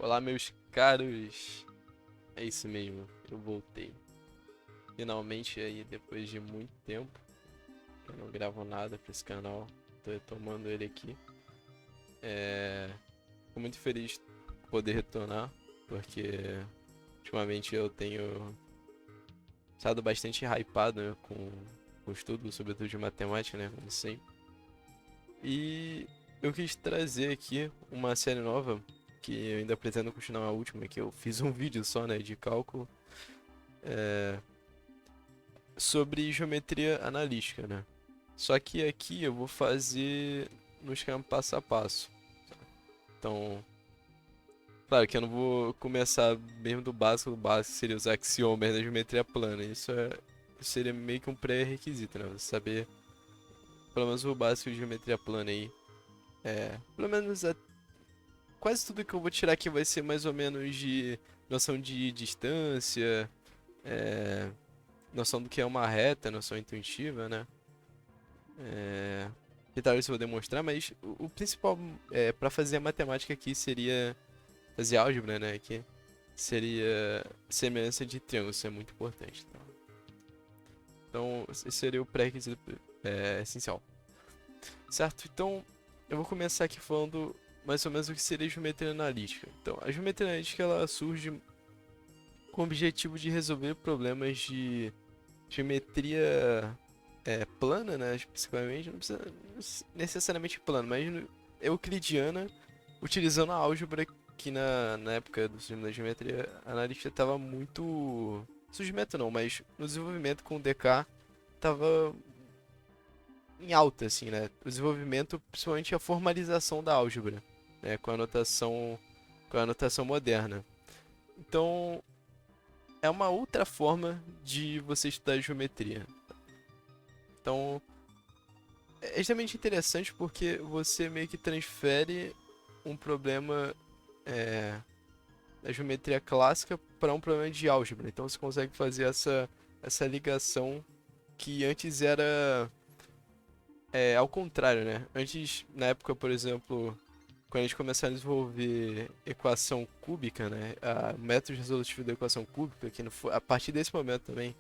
Olá, meus caros. É isso mesmo, eu voltei. Finalmente aí, depois de muito tempo, eu não gravo nada pra esse canal. Tô retomando ele aqui. Fico muito feliz de poder retornar, porque ultimamente eu tenho estado bastante hypado, né, com estudo, sobretudo de matemática, né, como sempre. E eu quis trazer aqui uma série nova, que eu ainda pretendo continuar a última, que eu fiz um vídeo só, né, de cálculo. É, sobre geometria analítica, né? Só que aqui eu vou fazer no esquema passo a passo. Então, claro que eu não vou começar mesmo do básico que seria os axiomas da geometria plana. Isso seria meio que um pré-requisito, né? Você saber pelo menos o básico de geometria plana aí. Pelo menos quase tudo que eu vou tirar aqui vai ser mais ou menos de noção de distância, é, noção do que é uma reta, noção intuitiva, né? Que talvez eu vou demonstrar, mas o principal para fazer a matemática aqui seria fazer álgebra, né? Que seria semelhança de triângulos, isso é muito importante. Então, esse seria o pré-requisito essencial. Certo? Então, eu vou começar aqui falando mais ou menos o que seria geometria analítica. Então, a geometria analítica ela surge com o objetivo de resolver problemas de geometria plana, né? Principalmente, não precisa necessariamente plano, mas euclidiana, utilizando a álgebra que na época do surgimento da geometria analítica estava muito. Surgimento não, mas no desenvolvimento com o DK estava em alta, assim, né? O desenvolvimento, principalmente a formalização da álgebra, né? Com a notação moderna. Então, é uma outra forma de você estudar geometria. Então, é extremamente interessante porque você meio que transfere um problema é, da geometria clássica para um problema de álgebra. Então você consegue fazer essa ligação que antes era ao contrário, né? Antes, na época, por exemplo, quando a gente começou a desenvolver equação cúbica, né? O método resolutivo da equação cúbica, que a partir desse momento também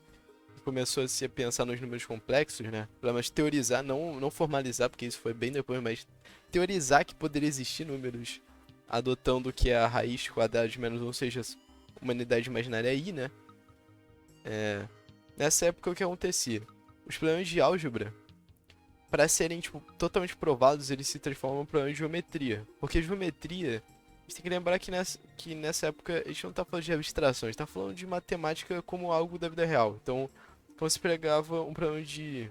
começou a se pensar nos números complexos, né? Pelo menos teorizar, não formalizar, porque isso foi bem depois, mas teorizar que poderia existir números adotando o que é a raiz quadrada de menos um, ou seja, uma unidade imaginária i, né? Nessa época o que acontecia? Os problemas de álgebra, para serem tipo, totalmente provados, eles se transformam em problemas de geometria. Porque geometria, a gente tem que lembrar que nessa época a gente não está falando de abstração, a gente está falando de matemática como algo da vida real. Então, quando você pegava um problema de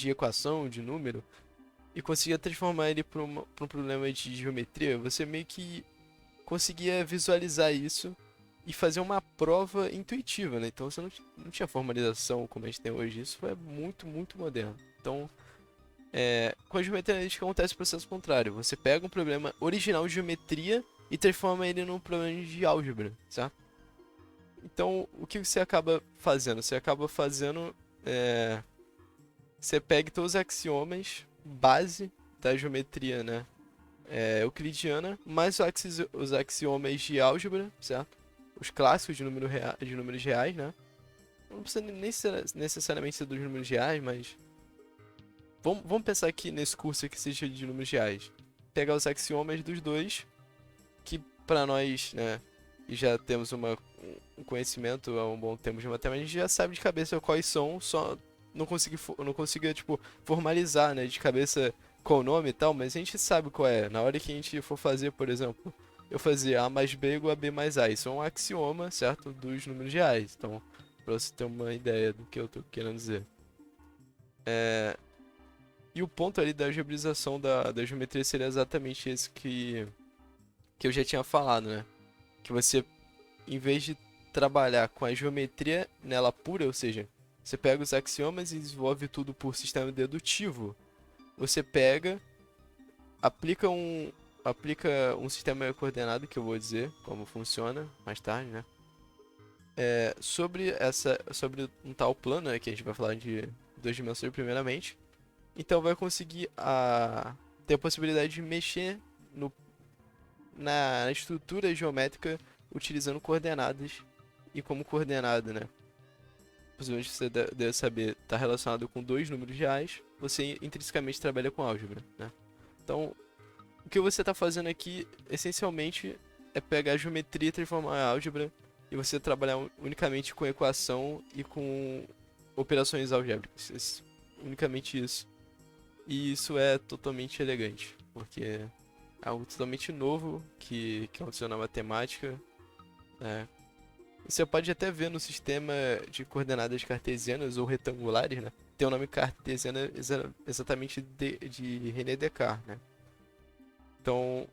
equação, de número, e conseguia transformar ele para um problema de geometria, você meio que conseguia visualizar isso e fazer uma prova intuitiva, né? Então você não tinha formalização como a gente tem hoje, isso foi muito, muito moderno. Então, com a geometria analítica acontece o processo contrário. Você pega um problema original de geometria e transforma ele num problema de álgebra, certo? Então, o que você acaba fazendo? Você acaba fazendo. Você pega todos os axiomas base da geometria, né? Euclidiana, mais os axiomas de álgebra, certo? Os clássicos de números reais, né? Não precisa nem ser necessariamente ser dos números reais, mas vamos pensar aqui nesse curso que seja de números reais. Pegar os axiomas dos dois, que para nós, né, e já temos um conhecimento há um bom tempo de matemática, a gente já sabe de cabeça quais são, só não consigo tipo, formalizar, né, de cabeça qual o nome e tal, mas a gente sabe qual é. Na hora que a gente for fazer, por exemplo, eu fazer A mais B igual a B mais A, isso é um axioma, certo, dos números reais. Então, para você ter uma ideia do que eu tô querendo dizer. E o ponto ali da algebraização da geometria seria exatamente esse que eu já tinha falado, né? Que você, em vez de trabalhar com a geometria nela pura, ou seja, você pega os axiomas e desenvolve tudo por sistema dedutivo, você pega, aplica um sistema coordenado, que eu vou dizer como funciona mais tarde, né? Sobre um tal plano, né, que a gente vai falar de duas dimensões primeiramente. Então vai conseguir ter a possibilidade de mexer no, na estrutura geométrica utilizando coordenadas e como coordenada, né? Possivelmente você deve saber, está relacionado com dois números reais, você intrinsecamente trabalha com álgebra, né? Então, o que você está fazendo aqui, essencialmente, é pegar a geometria e transformar em álgebra e você trabalhar unicamente com equação e com operações algébricas. Unicamente isso. E isso é totalmente elegante, porque é algo totalmente novo que aconteceu na matemática, né? Você pode até ver no sistema de coordenadas cartesianas ou retangulares, né? Tem o nome cartesiano exatamente de René Descartes, né? Então,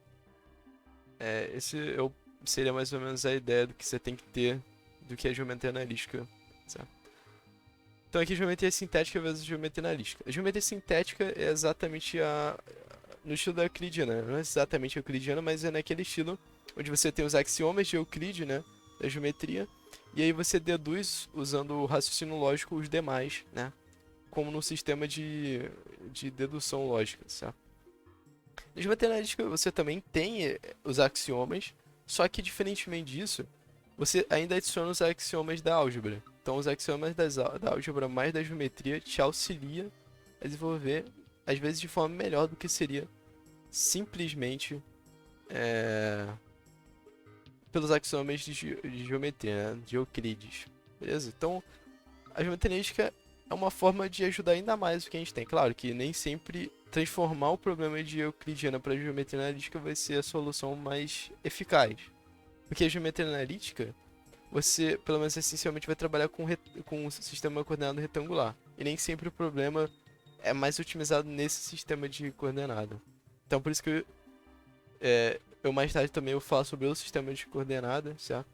seria mais ou menos a ideia do que você tem que ter do que é geometria analítica, certo? Então aqui geometria sintética versus geometria analítica. A geometria sintética é exatamente no estilo da euclidiana, né? Não é exatamente euclidiana, mas é naquele estilo onde você tem os axiomas de Euclides, né, da geometria, e aí você deduz usando o raciocínio lógico os demais, né, como no sistema de dedução lógica, certo? Na geometria analítica você também tem os axiomas, só que diferentemente disso, você ainda adiciona os axiomas da álgebra. Então os axiomas da álgebra mais da geometria te auxilia a desenvolver, às vezes de forma melhor do que seria simplesmente é, pelos axiomas de geometria, né, de Euclides. Beleza? Então a geometria analítica é uma forma de ajudar ainda mais o que a gente tem. Claro que nem sempre transformar o problema de euclidiana para geometria analítica vai ser a solução mais eficaz. Porque a geometria analítica, você, pelo menos essencialmente, vai trabalhar com um sistema coordenado retangular. E nem sempre o problema é mais otimizado nesse sistema de coordenada. Então por isso que eu mais tarde também eu falo sobre o sistema de coordenada, certo?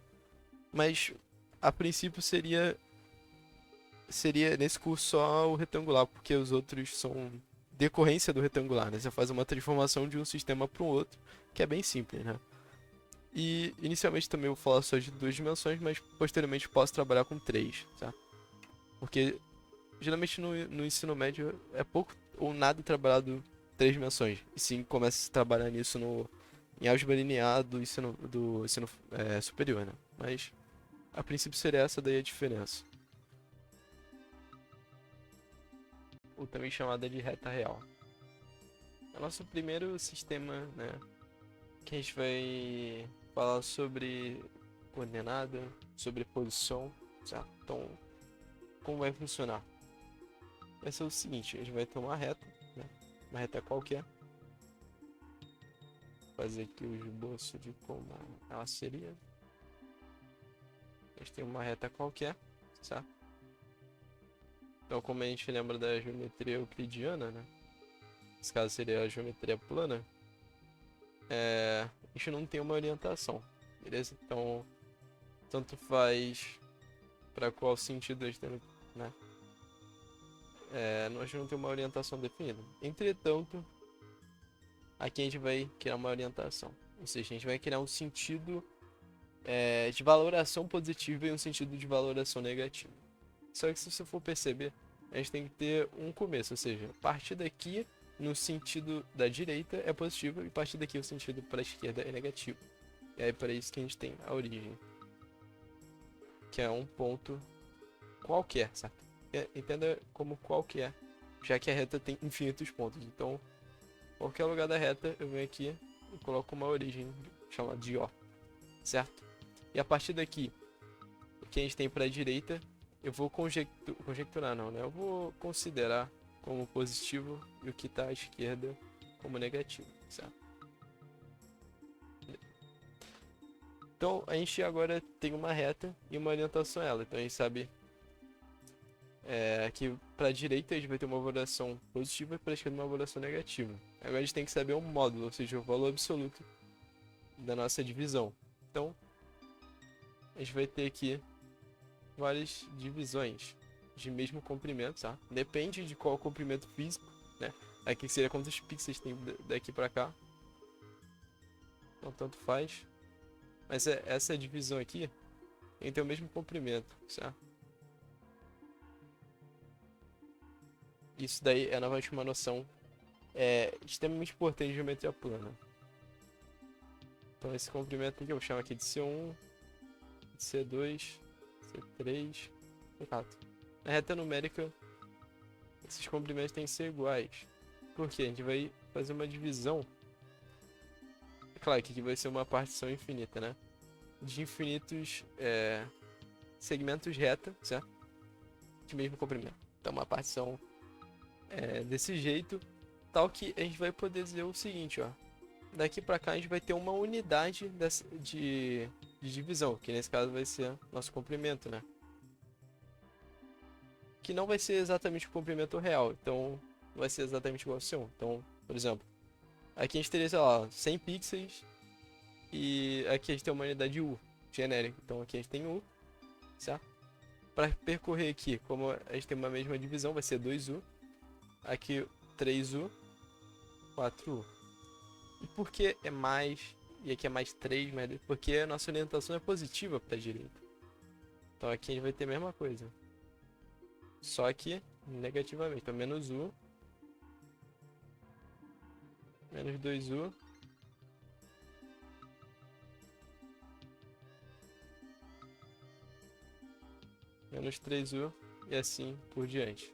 Mas a princípio seria nesse curso só o retangular, porque os outros são decorrência do retangular, né? Você faz uma transformação de um sistema para o outro, que é bem simples, né? E inicialmente também eu vou falar só de duas dimensões, mas posteriormente posso trabalhar com três, tá? Porque geralmente no ensino médio é pouco ou nada trabalhado três dimensões. E sim começa a se trabalhar nisso em álgebra linear do ensino superior, né? Mas a princípio seria essa daí a diferença. Ou também chamada de reta real. É o nosso primeiro sistema, né? Que a gente vai falar sobre coordenada, sobre posição, certo? Então, como vai funcionar? Vai ser o seguinte, a gente vai ter uma reta, né? Uma reta qualquer. Vou fazer aqui o esboço de como ela seria. A gente tem uma reta qualquer, certo? Então, como a gente lembra da geometria euclidiana, né? Nesse caso seria a geometria plana. A gente não tem uma orientação, beleza? Então, tanto faz para qual sentido a gente tem, né? Nós não temos uma orientação definida. Entretanto, aqui a gente vai criar uma orientação. Ou seja, a gente vai criar um sentido de valoração positiva e um sentido de valoração negativa. Só que se você for perceber, a gente tem que ter um começo. Ou seja, a partir daqui, no sentido da direita é positivo e a partir daqui o sentido para a esquerda é negativo. E aí para isso que a gente tem a origem, que é um ponto qualquer, certo? Entenda como qualquer, já que a reta tem infinitos pontos. Então, qualquer lugar da reta, eu venho aqui e coloco uma origem chamada de O, certo? E a partir daqui, o que a gente tem para a direita, eu vou conjecturar não, né? Eu vou considerar como positivo e o que está à esquerda como negativo, certo? Então, a gente agora tem uma reta e uma orientação a ela. Então, a gente sabe que para a direita a gente vai ter uma valoração positiva e para a esquerda uma valoração negativa. Agora a gente tem que saber o módulo, ou seja, o valor absoluto da nossa divisão. Então, a gente vai ter aqui várias divisões de mesmo comprimento, tá? Depende de qual comprimento físico, né? Aqui seria quantos pixels tem daqui para cá. Então, tanto faz. Mas essa divisão aqui tem o mesmo comprimento, certo? Isso daí é novamente uma noção extremamente importante de geometria plana. Então esse comprimento aqui eu vou chamar aqui de C1, de C2, C3, C4. Na reta numérica, esses comprimentos têm que ser iguais. Por quê? A gente vai fazer uma divisão. É claro que aqui vai ser uma partição infinita, né? De infinitos segmentos reta, certo? De mesmo comprimento. Então uma partição desse jeito, tal que a gente vai poder dizer o seguinte, ó. Daqui pra cá a gente vai ter uma unidade de divisão, que nesse caso vai ser nosso comprimento, né? Que não vai ser exatamente o comprimento real, então vai ser exatamente igual ao seu. Então, por exemplo, aqui a gente teria, sei lá, 100 pixels e aqui a gente tem uma unidade U, genérica. Então aqui a gente tem U, certo? Para percorrer aqui, como a gente tem uma mesma divisão, vai ser 2U. Aqui 3U, 4U. E por que é mais, e aqui é mais 3, porque a nossa orientação é positiva para a direita. Então aqui a gente vai ter a mesma coisa. Só que negativamente. Então menos U, menos 2U, menos 3U e assim por diante.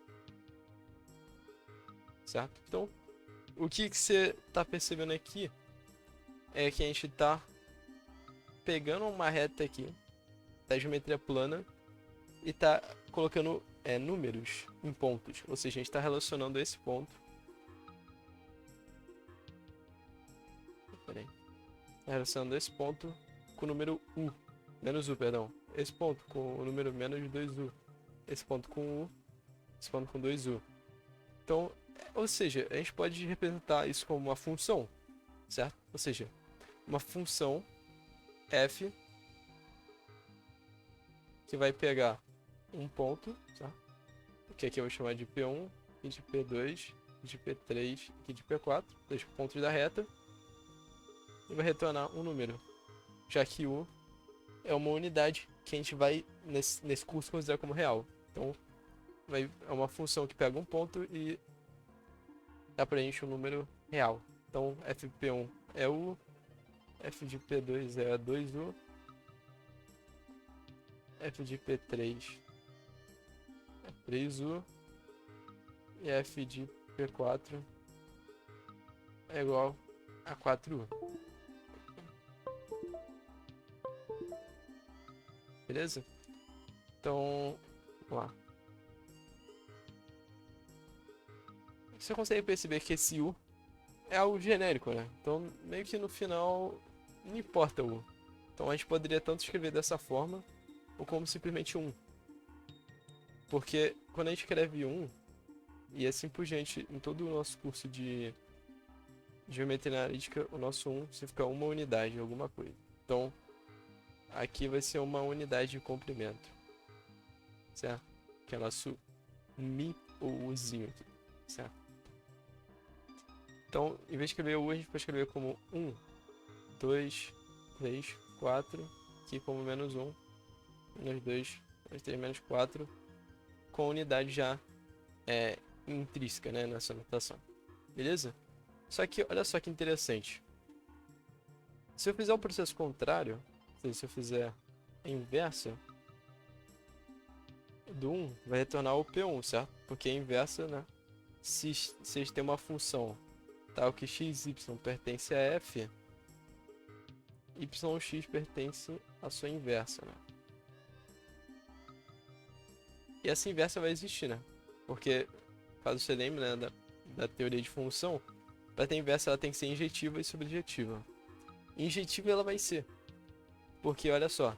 Certo? Então, o que você está percebendo aqui é que a gente está pegando uma reta aqui da geometria plana e está colocando números em pontos. Ou seja, a gente está relacionando esse ponto. Peraí. Tá relacionando esse ponto com o número U. Menos U, perdão. Esse ponto com o número menos 2U. Esse ponto com U. Esse ponto com 2U. Então, ou seja, a gente pode representar isso como uma função, certo? Ou seja, uma função f que vai pegar um ponto, tá? Que aqui eu vou chamar de P1, e de P2, de P3 e de P4, dois pontos da reta, e vai retornar um número, já que U é uma unidade que a gente vai, nesse curso, considerar como real. Então, é uma função que pega um ponto e dá pra gente um número real. Então, f de P1 é U, f de P2 é 2U, f de P3 é 3U e f de P4 é igual a 4U. Beleza? Então, vamos lá. Você consegue perceber que esse U é algo genérico, né? Então, meio que no final, não importa o U. Então, a gente poderia tanto escrever dessa forma, ou como simplesmente 1. Porque quando a gente escreve 1, e assim por diante, em todo o nosso curso de geometria analítica, o nosso 1 significa uma unidade, alguma coisa. Então, aqui vai ser uma unidade de comprimento, certo? Que é o nosso Mi ou Uzinho aqui, certo? Então, em vez de escrever U, a gente pode escrever como 1, 2, 3, 4, aqui como menos 1, menos 2, menos 3, menos 4, com a unidade já intrínseca, né, nessa notação. Beleza? Só que, olha só que interessante. Se eu fizer o processo contrário, ou seja, se eu fizer a inversa do 1, vai retornar o P1, certo? Porque a inversa, né? Se a gente tem uma função tal que x, y pertence a f, y, x pertence à sua inversa, né? E essa inversa vai existir, né? Porque, caso você lembre, né, da teoria de função, para ter inversa ela tem que ser injetiva e subjetiva. Injetiva ela vai ser, porque olha só,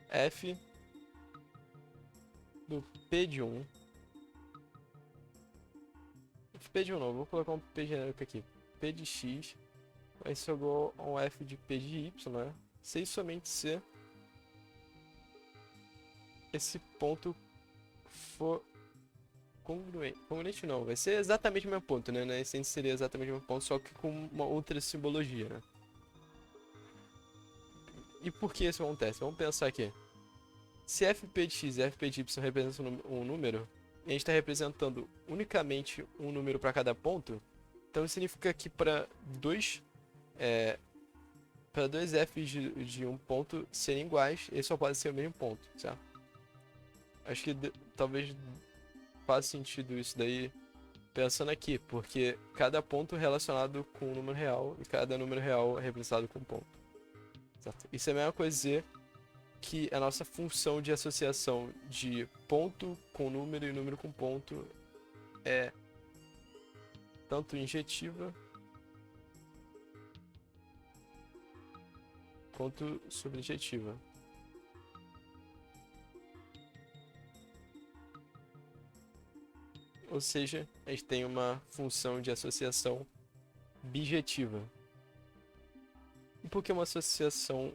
f do p de 1, p de 1 não, vou colocar um p genérico aqui, p de x vai ser igual a um f de p de y, né? Se e somente se esse ponto for congruente não, vai ser exatamente o mesmo ponto, né? Na essência seria exatamente o mesmo ponto, só que com uma outra simbologia, né? E por que isso acontece? Vamos pensar aqui. Se fp de x e fp de y representam um número, e a gente está representando unicamente um número para cada ponto, então isso significa que para dois para dois f's de um ponto serem iguais, eles só podem ser o mesmo ponto, certo? Acho que talvez faça sentido isso daí pensando aqui, porque cada ponto é relacionado com um número real e cada número real é representado com um ponto, certo? Isso é a mesma coisa dizer que a nossa função de associação de ponto com número e número com ponto é tanto injetiva quanto subjetiva. Ou seja, a gente tem uma função de associação bijetiva. E por que uma associação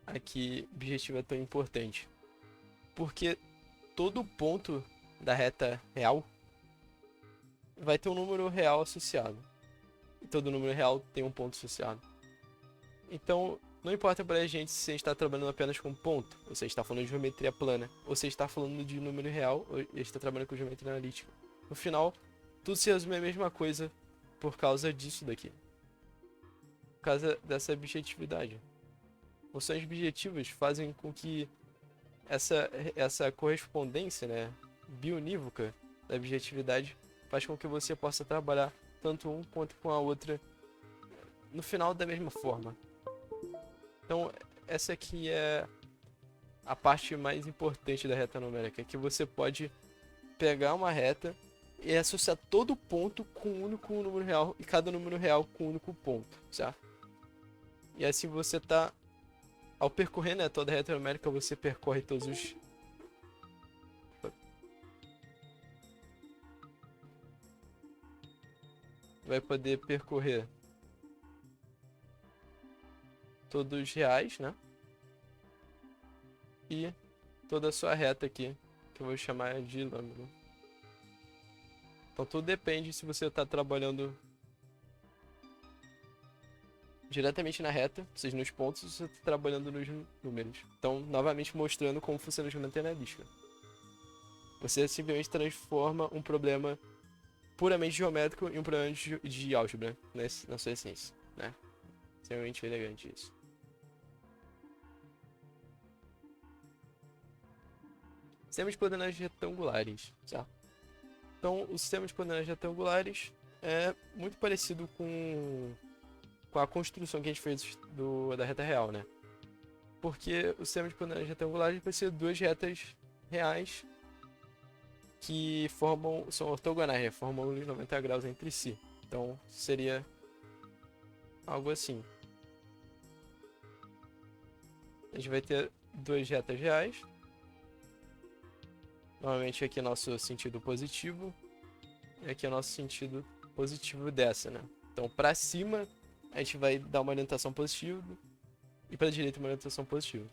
aqui objetiva é tão importante? Porque todo ponto da reta real vai ter um número real associado. E todo número real tem um ponto associado. Então, não importa pra gente se a gente está trabalhando apenas com ponto, ou se a gente está falando de geometria plana, ou se a gente está falando de número real, ou a gente está trabalhando com geometria analítica. No final, tudo se resume à mesma coisa por causa disso daqui. Por causa dessa objetividade. Funções objetivas fazem com que essa correspondência, né, bionívoca da objetividade faz com que você possa trabalhar tanto um quanto com a outra no final da mesma forma. Então, essa aqui é a parte mais importante da reta numérica, que você pode pegar uma reta e associar todo ponto com um único número real e cada número real com um único ponto, certo? E assim você tá, ao percorrer, né, toda a reta numérica, você percorre todos os... Vai poder percorrer todos os reais, né? E toda a sua reta aqui, que eu vou chamar de lambda. Então tudo depende se você está trabalhando diretamente na reta, ou seja, nos pontos, ou se você está trabalhando nos números. Então, novamente mostrando como funciona a geometria analítica. Você simplesmente transforma um problema puramente geométrico em um problema de álgebra, né, na sua essência, né? Extremamente elegante isso. Sistemas de coordenadas retangulares, certo? Então, o sistema de coordenadas retangulares é muito parecido com a construção que a gente fez da reta real, né? Porque o sistema de coordenadas retangulares vai ser duas retas reais que são ortogonais, né? Formam 90 graus entre si. Então, seria algo assim. A gente vai ter duas retas reais. Normalmente aqui é nosso sentido positivo. E aqui é nosso sentido positivo dessa, né? Então, para cima, a gente vai dar uma orientação positiva. E para a direita, uma orientação positiva.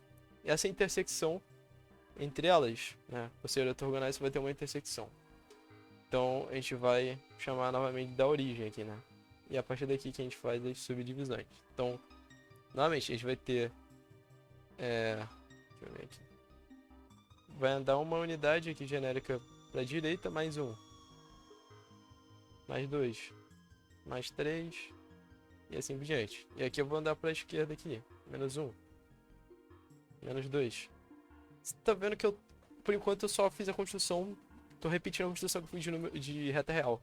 E essa intersecção entre elas, né? Por ser ortogonais, você vai ter uma intersecção. Então, a gente vai chamar novamente da origem aqui, né? E a partir daqui que a gente faz as subdivisões. Então, novamente, a gente vai ter... deixa eu ver aqui. Vai andar uma unidade aqui genérica para a direita, mais 1. Mais 2. Mais 3. E assim por diante. E aqui eu vou andar para a esquerda aqui. Menos 1. Menos 2. Você tá vendo que eu, por enquanto, eu só fiz a construção... Tô repetindo a construção que eu fiz de reta real.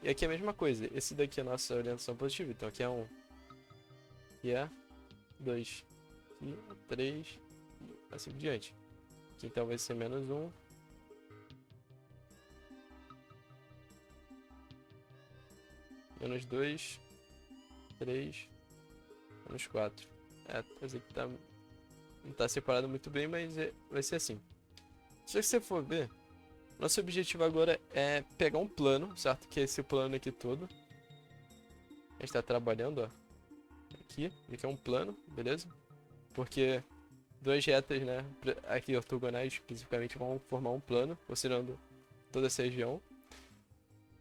E aqui é a mesma coisa. Esse daqui é a nossa orientação positiva. Então aqui é 1. Aqui é 2. Aqui é 3. E assim por diante. Aqui então vai ser menos 1. Menos 2. 3. Menos 4. Quer dizer que tá... Não tá separado muito bem, mas vai ser assim. Se você for ver, nosso objetivo agora é pegar um plano, certo? Que é esse plano aqui todo. A gente tá trabalhando, ó. Aqui é um plano, beleza? Porque duas retas, né? Aqui ortogonais, especificamente, vão formar um plano, considerando toda essa região.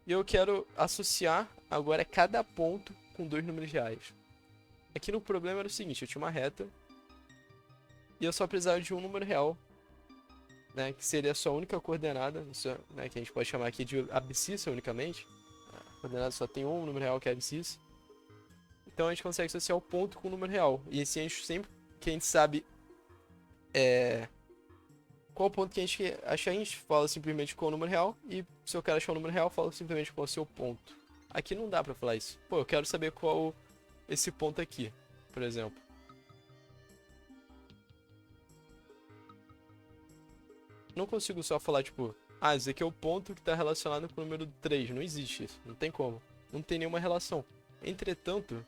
E eu quero associar agora cada ponto com dois números reais. Aqui no problema era o seguinte, eu tinha uma reta e eu só precisava de um número real, né, que seria a sua única coordenada, né, que a gente pode chamar aqui de abscissa unicamente. A coordenada só tem um número real que é a abscissa. Então a gente consegue associar o ponto com o número real. E assim a gente sempre que a gente sabe qual ponto que a gente quer achar, a gente fala simplesmente com o número real. E se eu quero achar o número real, eu falo simplesmente com o seu ponto. Aqui não dá pra falar isso. Pô, eu quero saber qual esse ponto aqui, por exemplo. Não consigo só falar, tipo, ah, esse aqui é o ponto que tá relacionado com o número 3. Não existe isso. Não tem como. Não tem nenhuma relação. Entretanto,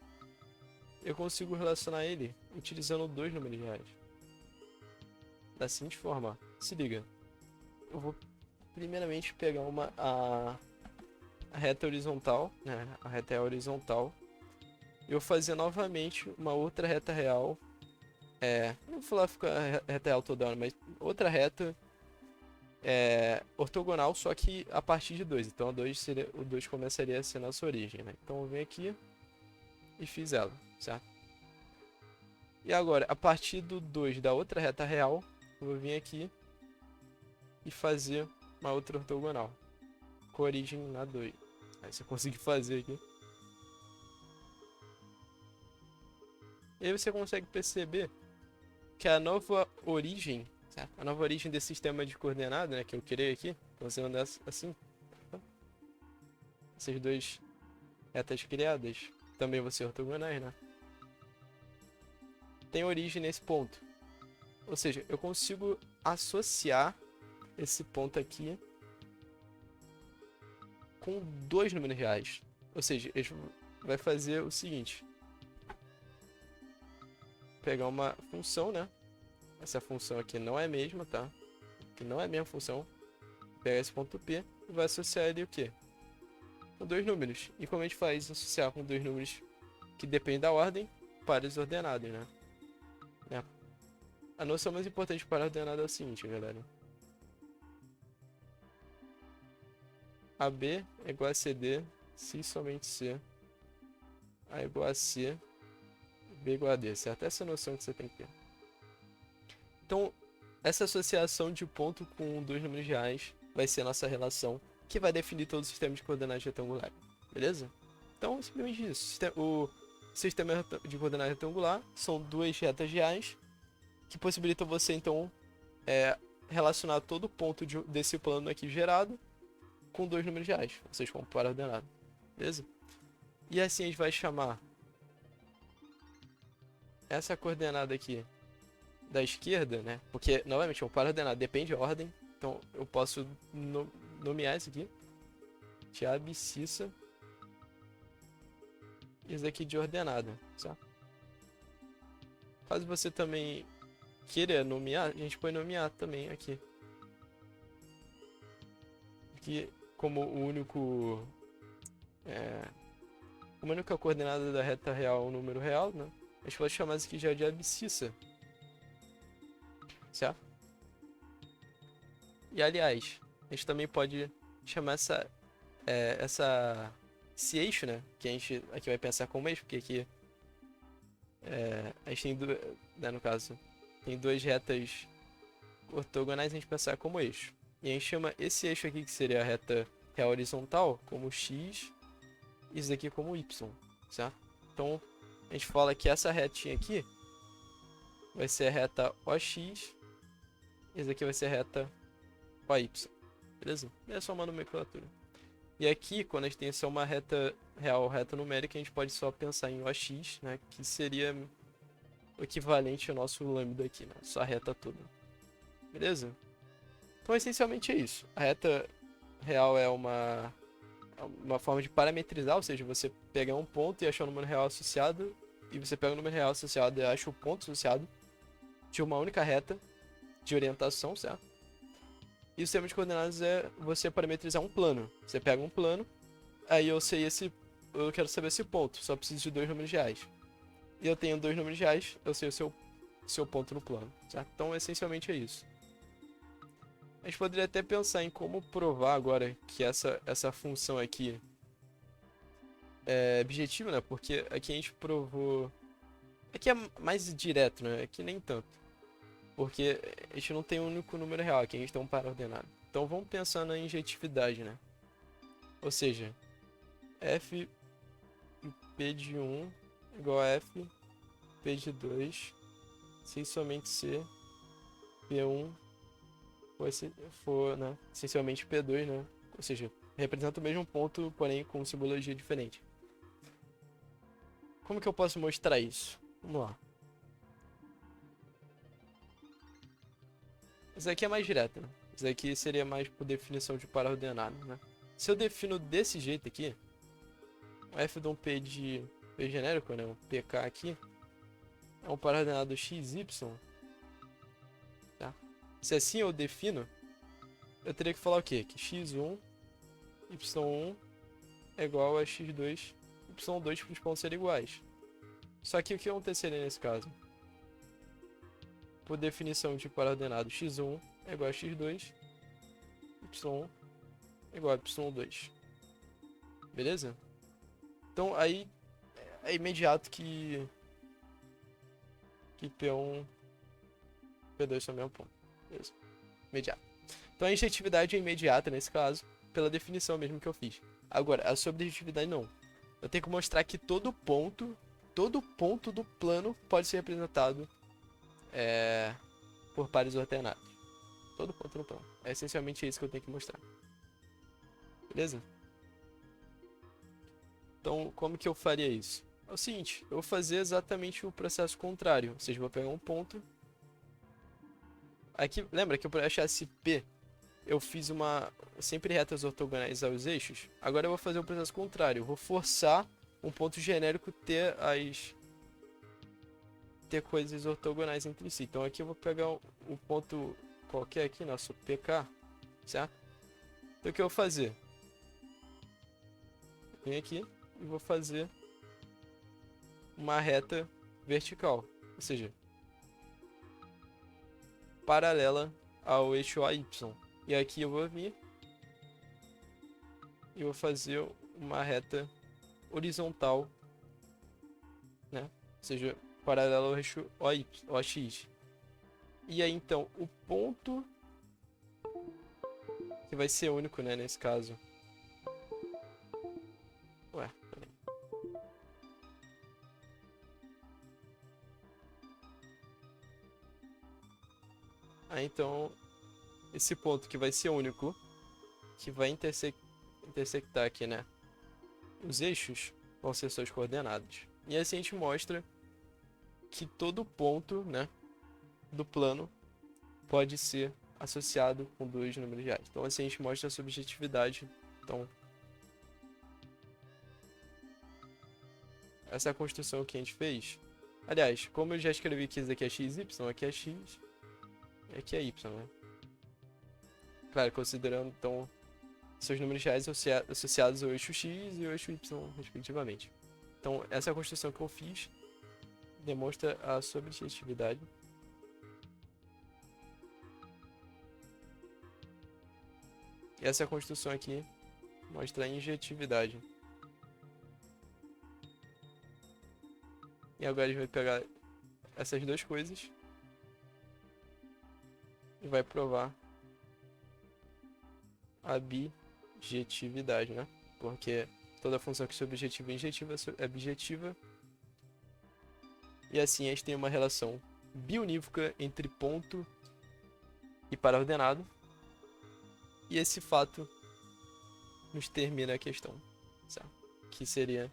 eu consigo relacionar ele utilizando dois números reais. Da seguinte forma, se liga. Eu vou primeiramente pegar a reta horizontal, né? A reta é horizontal. E eu vou fazer novamente uma outra reta real. Não vou falar ficar reta real toda hora, mas outra reta ortogonal, só que a partir de 2. Então o 2 começaria a ser nossa origem, né? Então eu venho aqui e fiz ela, certo? E agora, a partir do 2 da outra reta real, eu vou vir aqui e fazer uma outra ortogonal com origem na 2. Aí você consegue fazer aqui. E aí você consegue perceber que a nova origem, certo? A nova origem desse sistema de coordenadas, né, que eu criei aqui, funcionando assim. Essas duas retas criadas também vão ser ortogonais, né? Tem origem nesse ponto. Ou seja, eu consigo associar esse ponto aqui com dois números reais. Ou seja, a gente vai fazer o seguinte. Pegar uma função, né? Essa função aqui não é a mesma, tá? Que não é a mesma função. Pega esse ponto P e vai associar ele o quê? Com dois números. E como a gente faz associar com dois números que dependem da ordem, pares ordenados, né? A noção mais importante para ordenado é o seguinte, galera. AB é igual a CD, se somente C. A é igual a C, B é igual a D, certo? Essa é a noção que você tem que ter. Então, essa associação de ponto com dois números reais vai ser a nossa relação que vai definir todo o sistema de coordenadas retangular. Beleza? Então, simplesmente isso. O sistema de coordenadas retangular são duas retas reais que possibilitam você, então, relacionar todo ponto desse plano aqui gerado com dois números reais, ou seja, com um par ordenado. Beleza? E assim a gente vai chamar essa coordenada aqui da esquerda, né? Porque, novamente, é um par ordenado, depende da ordem. Então, eu posso nomear isso aqui de abscissa e isso aqui de ordenada, certo? Caso você também queira nomear, a gente pode nomear também aqui. Aqui, como o único... como a única coordenada da reta real é um número real, né? A gente pode chamar isso aqui já de abscissa. Certo? E aliás, a gente também pode chamar esse eixo, né? Que a gente aqui vai pensar como eixo, porque aqui a gente tem, né, no caso, tem duas retas ortogonais, a gente pensar como eixo. E a gente chama esse eixo aqui, que seria a reta real horizontal, como x, e isso daqui como y, certo? Então, a gente fala que essa retinha aqui vai ser a reta OX, e esse aqui vai ser a reta OY, beleza? É só uma nomenclatura. E aqui, quando a gente tem só uma reta real, reta numérica, a gente pode só pensar em OX, né? Que seria o equivalente ao nosso lambda aqui, né? Só a reta toda. Beleza? Então, essencialmente é isso. A reta real é uma forma de parametrizar, ou seja, você pega um ponto e achar o número real associado, e você pega o número real associado e acha o ponto associado de uma única reta de orientação, certo? E o sistema de coordenadas é você parametrizar um plano. Você pega um plano, aí eu quero saber esse ponto, só preciso de dois números reais. E eu tenho dois números reais, eu sei o seu ponto no plano, certo? Então, essencialmente é isso. A gente poderia até pensar em como provar agora que essa função aqui é objetiva, né? Porque aqui a gente provou... Aqui é mais direto, né? Aqui nem tanto. Porque a gente não tem um único número real, aqui a gente tem um par ordenado. Então vamos pensar na injetividade, né? Ou seja, f e p de 1 igual a F, P de 2, se somente C, P1 for, né, essencialmente P2, né? Ou seja, representa o mesmo ponto, porém com simbologia diferente. Como que eu posso mostrar isso? Vamos lá. Isso aqui é mais direto, né? Isso aqui seria mais por definição de par ordenado, né? Se eu defino desse jeito aqui, o f de um P de P genérico, né? Um PK aqui, é um par ordenado XY, tá? Se assim eu defino, eu teria que falar o quê? Que x1, y1 é igual a x2, y2 para os pontos serem iguais. Só que o que aconteceria nesse caso? Por definição de par ordenado, x1 é igual a x2, y1 é igual a y2. Beleza? Então aí é imediato que P1 e P2 são o mesmo ponto. Beleza? Imediato. Então a injetividade é imediata nesse caso, pela definição mesmo que eu fiz. Agora, a subjetividade não. Eu tenho que mostrar que todo ponto do plano pode ser representado por pares ordenados. Todo ponto no plano. É essencialmente isso que eu tenho que mostrar. Beleza? Então, como que eu faria isso? É o seguinte, eu vou fazer exatamente o processo contrário. Ou seja, eu vou pegar um ponto. Aqui, lembra que eu achasse P, eu fiz uma sempre retas ortogonais aos eixos? Agora eu vou fazer o processo contrário. Eu vou forçar um ponto genérico ter coisas ortogonais entre si. Então aqui eu vou pegar um ponto qualquer aqui, nosso PK, certo? Então o que eu vou fazer? Vem aqui e vou fazer uma reta vertical, ou seja, paralela ao eixo AY. E aqui eu vou vir e vou fazer uma reta horizontal, né? Ou seja, paralela ao eixo OX. E aí então o ponto que vai ser único, né, nesse caso. Ué, peraí. Aí então esse ponto que vai ser único, que vai intersectar aqui, né, os eixos, vão ser suas coordenadas. E assim a gente mostra que todo ponto, né, do plano pode ser associado com dois números reais. Então assim a gente mostra a subjetividade. Então essa é a construção que a gente fez. Aliás, como eu já escrevi que isso aqui é xy, aqui é x e aqui é y, né? Claro, considerando então seus números reais associados ao eixo x e ao eixo y, respectivamente. Então essa é a construção que eu fiz, demonstra a subjetividade. E essa construção aqui mostra a injetividade. E agora a gente vai pegar essas duas coisas e vai provar a bijetividade, né? Porque toda função que é subjetiva e injetiva é bijetiva. E assim a gente tem uma relação biunívoca entre ponto e par ordenado. E esse fato nos termina a questão, certo? Que seria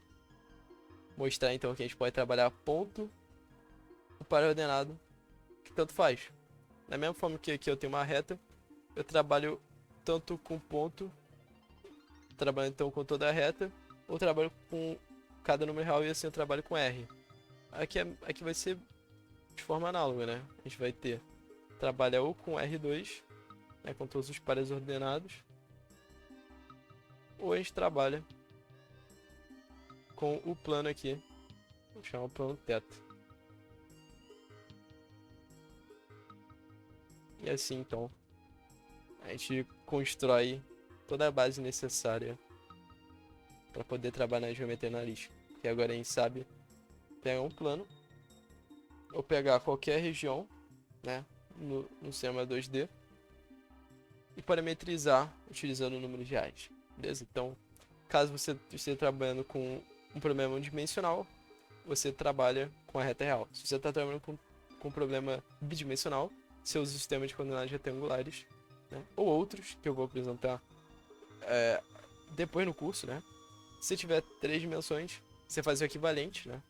mostrar então que a gente pode trabalhar ponto ou par ordenado, que tanto faz. Da mesma forma que aqui eu tenho uma reta, eu trabalho tanto com ponto, trabalho então com toda a reta, ou trabalho com cada número real e assim eu trabalho com R. Aqui vai ser de forma análoga, né? A gente vai ter trabalha ou com R2, né, com todos os pares ordenados, ou a gente trabalha com o plano aqui, vou chamar o plano θ. E assim então a gente constrói toda a base necessária para poder trabalhar na geometria analítica. E agora a gente sabe pegar um plano ou pegar qualquer região, né, no sistema 2D e parametrizar utilizando números reais. Beleza? Então, caso você esteja trabalhando com um problema unidimensional, você trabalha com a reta real. Se você está trabalhando com um problema bidimensional, você usa o sistema de coordenadas retangulares, né? Ou outros, que eu vou apresentar depois no curso, né? Se tiver 3 dimensões, você faz o equivalente, né?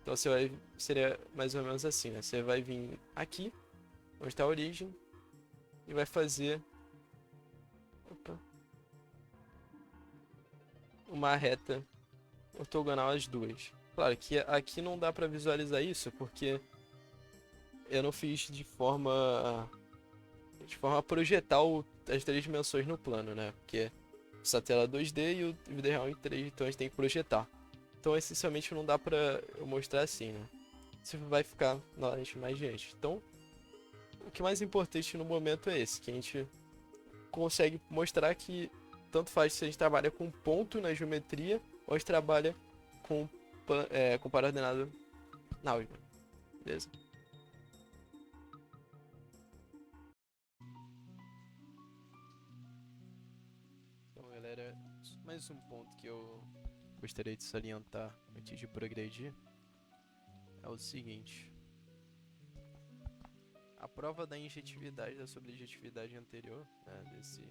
Então seria mais ou menos assim, né? Você vai vir aqui, onde está a origem, e vai fazer uma reta ortogonal às duas. Claro que aqui não dá para visualizar isso, porque eu não fiz de forma a projetar as 3 dimensões no plano, né? Porque essa tela é 2D e o vida real em 3, então a gente tem que projetar. Então, essencialmente, não dá pra eu mostrar assim, né? Isso vai ficar novamente mais diante. Então, o que é mais importante no momento é esse, que a gente consegue mostrar que tanto faz se a gente trabalha com ponto na geometria ou a gente trabalha com paraordenado na álgebra, beleza? Então, galera, mais um ponto que eu gostaria de salientar antes de progredir é o seguinte. A prova da injetividade da subjetividade anterior, né, desse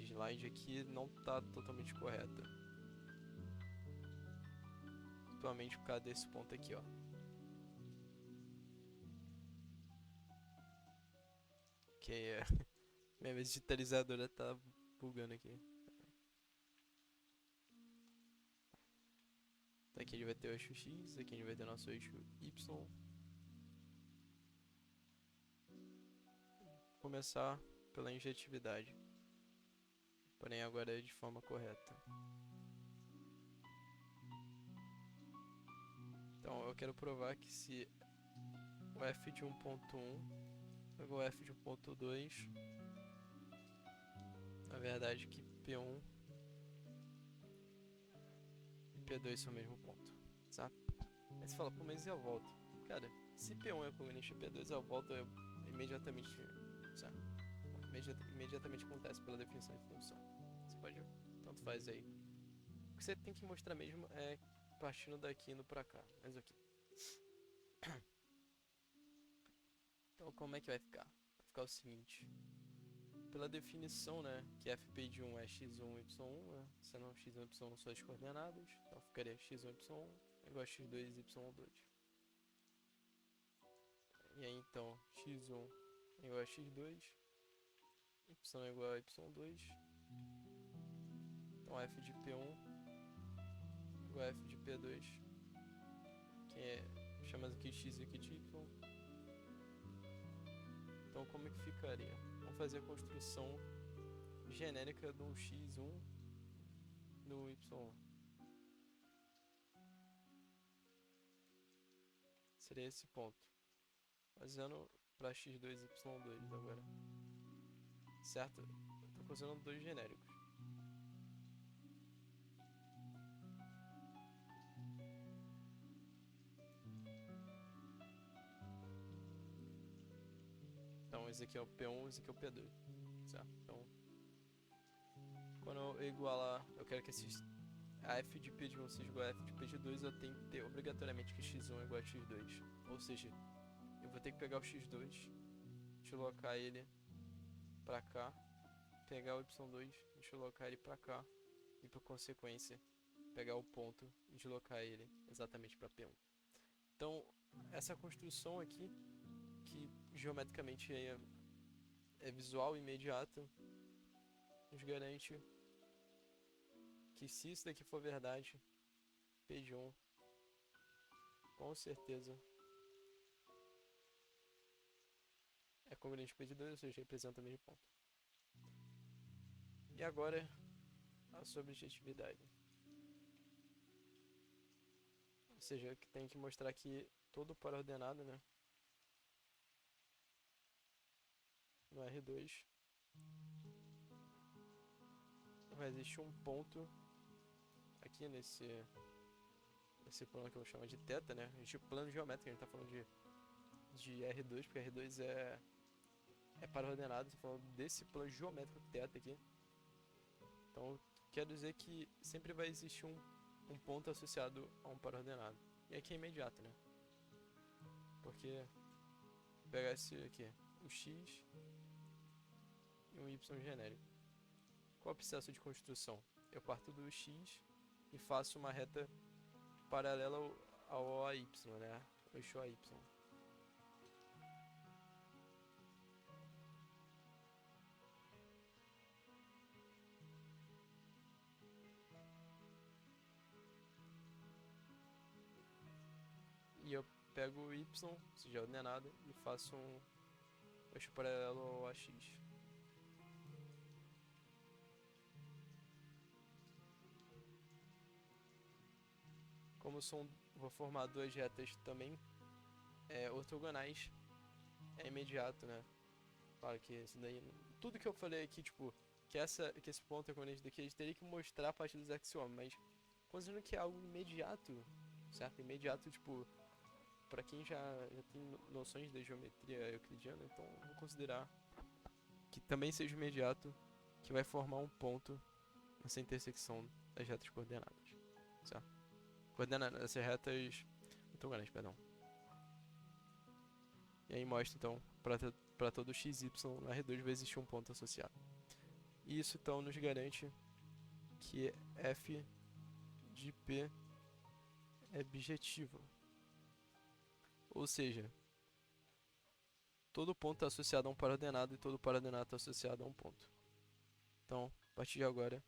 slide aqui, não está totalmente correta. Principalmente por causa desse ponto aqui, ó. Que é... minha digitalizadora tá bugando aqui. Então aqui a gente vai ter o eixo X, aqui a gente vai ter o nosso eixo Y. Vou começar pela injetividade. Porém agora é de forma correta. Então eu quero provar que se o f de 1.1 é igual a f de 1.2, na verdade que P1 e P2 são o mesmo ponto, sabe? Aí você fala, pô, mas e a volta? Cara, se P1 é congruente a P2, a volta é imediatamente, sabe? Imediatamente acontece pela definição de função. Você pode, tanto faz aí. O que você tem que mostrar mesmo é partindo daqui indo pra cá, mas ok. Então como é que vai ficar? Vai ficar o seguinte. Pela definição, né, que fp de 1 é x1, y1, né, sendo x1 e y1 são as coordenadas, então ficaria x1, y1 igual a x2, y2. E aí então, x1 é igual a x2, y é igual a y2, então f de p1 igual a f de p2, que é, chamamos aqui de x e aqui de y. Então como é que ficaria? Vamos fazer a construção genérica do x1 no y1. Seria esse ponto. Fazendo para x2 e y2 agora. Certo? Estou considerando dois genéricos. Então esse aqui é o P1, esse aqui é o P2. Certo? Então, quando eu igualar, eu quero que a f de p de 1 seja igual a f de p de 2, eu tenho que ter obrigatoriamente que x1 é igual a x2. Ou seja, eu vou ter que pegar o x2, deslocar ele pra cá, pegar o y2, deslocar ele pra cá, e por consequência, pegar o ponto e deslocar ele exatamente para P1. Então, essa construção aqui, que geometricamente é visual e imediata, nos garante que se isso daqui for verdade, P de 1 com certeza é congruente com P de 2, ou seja, representa o mesmo ponto. E agora, a subjetividade. Ou seja, que tem que mostrar que todo par ordenado, né, no R2 vai existir um ponto aqui nesse plano que eu vou chamar de θ, né? A gente plano geométrico, a gente tá falando de R2, porque R2 é par ordenado, tô falando desse plano geométrico θ aqui. Então, quer dizer que sempre vai existir um ponto associado a um par ordenado. E aqui é imediato, né? Porque pegar esse aqui, um x e um y genérico. Qual é o processo de construção? Eu parto do x e faço uma reta paralela ao AY, né? O eixo AY. E eu pego o y, ou seja, ordenado, e faço um eixo paralelo ao AX. Como vou formar duas retas também ortogonais, é imediato, né? Claro que isso daí, tudo que eu falei aqui, tipo, que esse ponto é conveniente daqui, a gente teria que mostrar a partir dos axiomas, mas considerando que é algo imediato, certo? Imediato, tipo, pra quem já tem noções da geometria euclidiana, então vou considerar que também seja imediato, que vai formar um ponto nessa intersecção das retas coordenadas, certo? Coordenadas, essas retas ortogonais, perdão. E aí mostra, então, para todo x, y, na R2 vai existir um ponto associado. E isso, então, nos garante que f de P é bijetivo. Ou seja, todo ponto é associado a um par ordenado e todo par ordenado é associado a um ponto. Então, a partir de agora,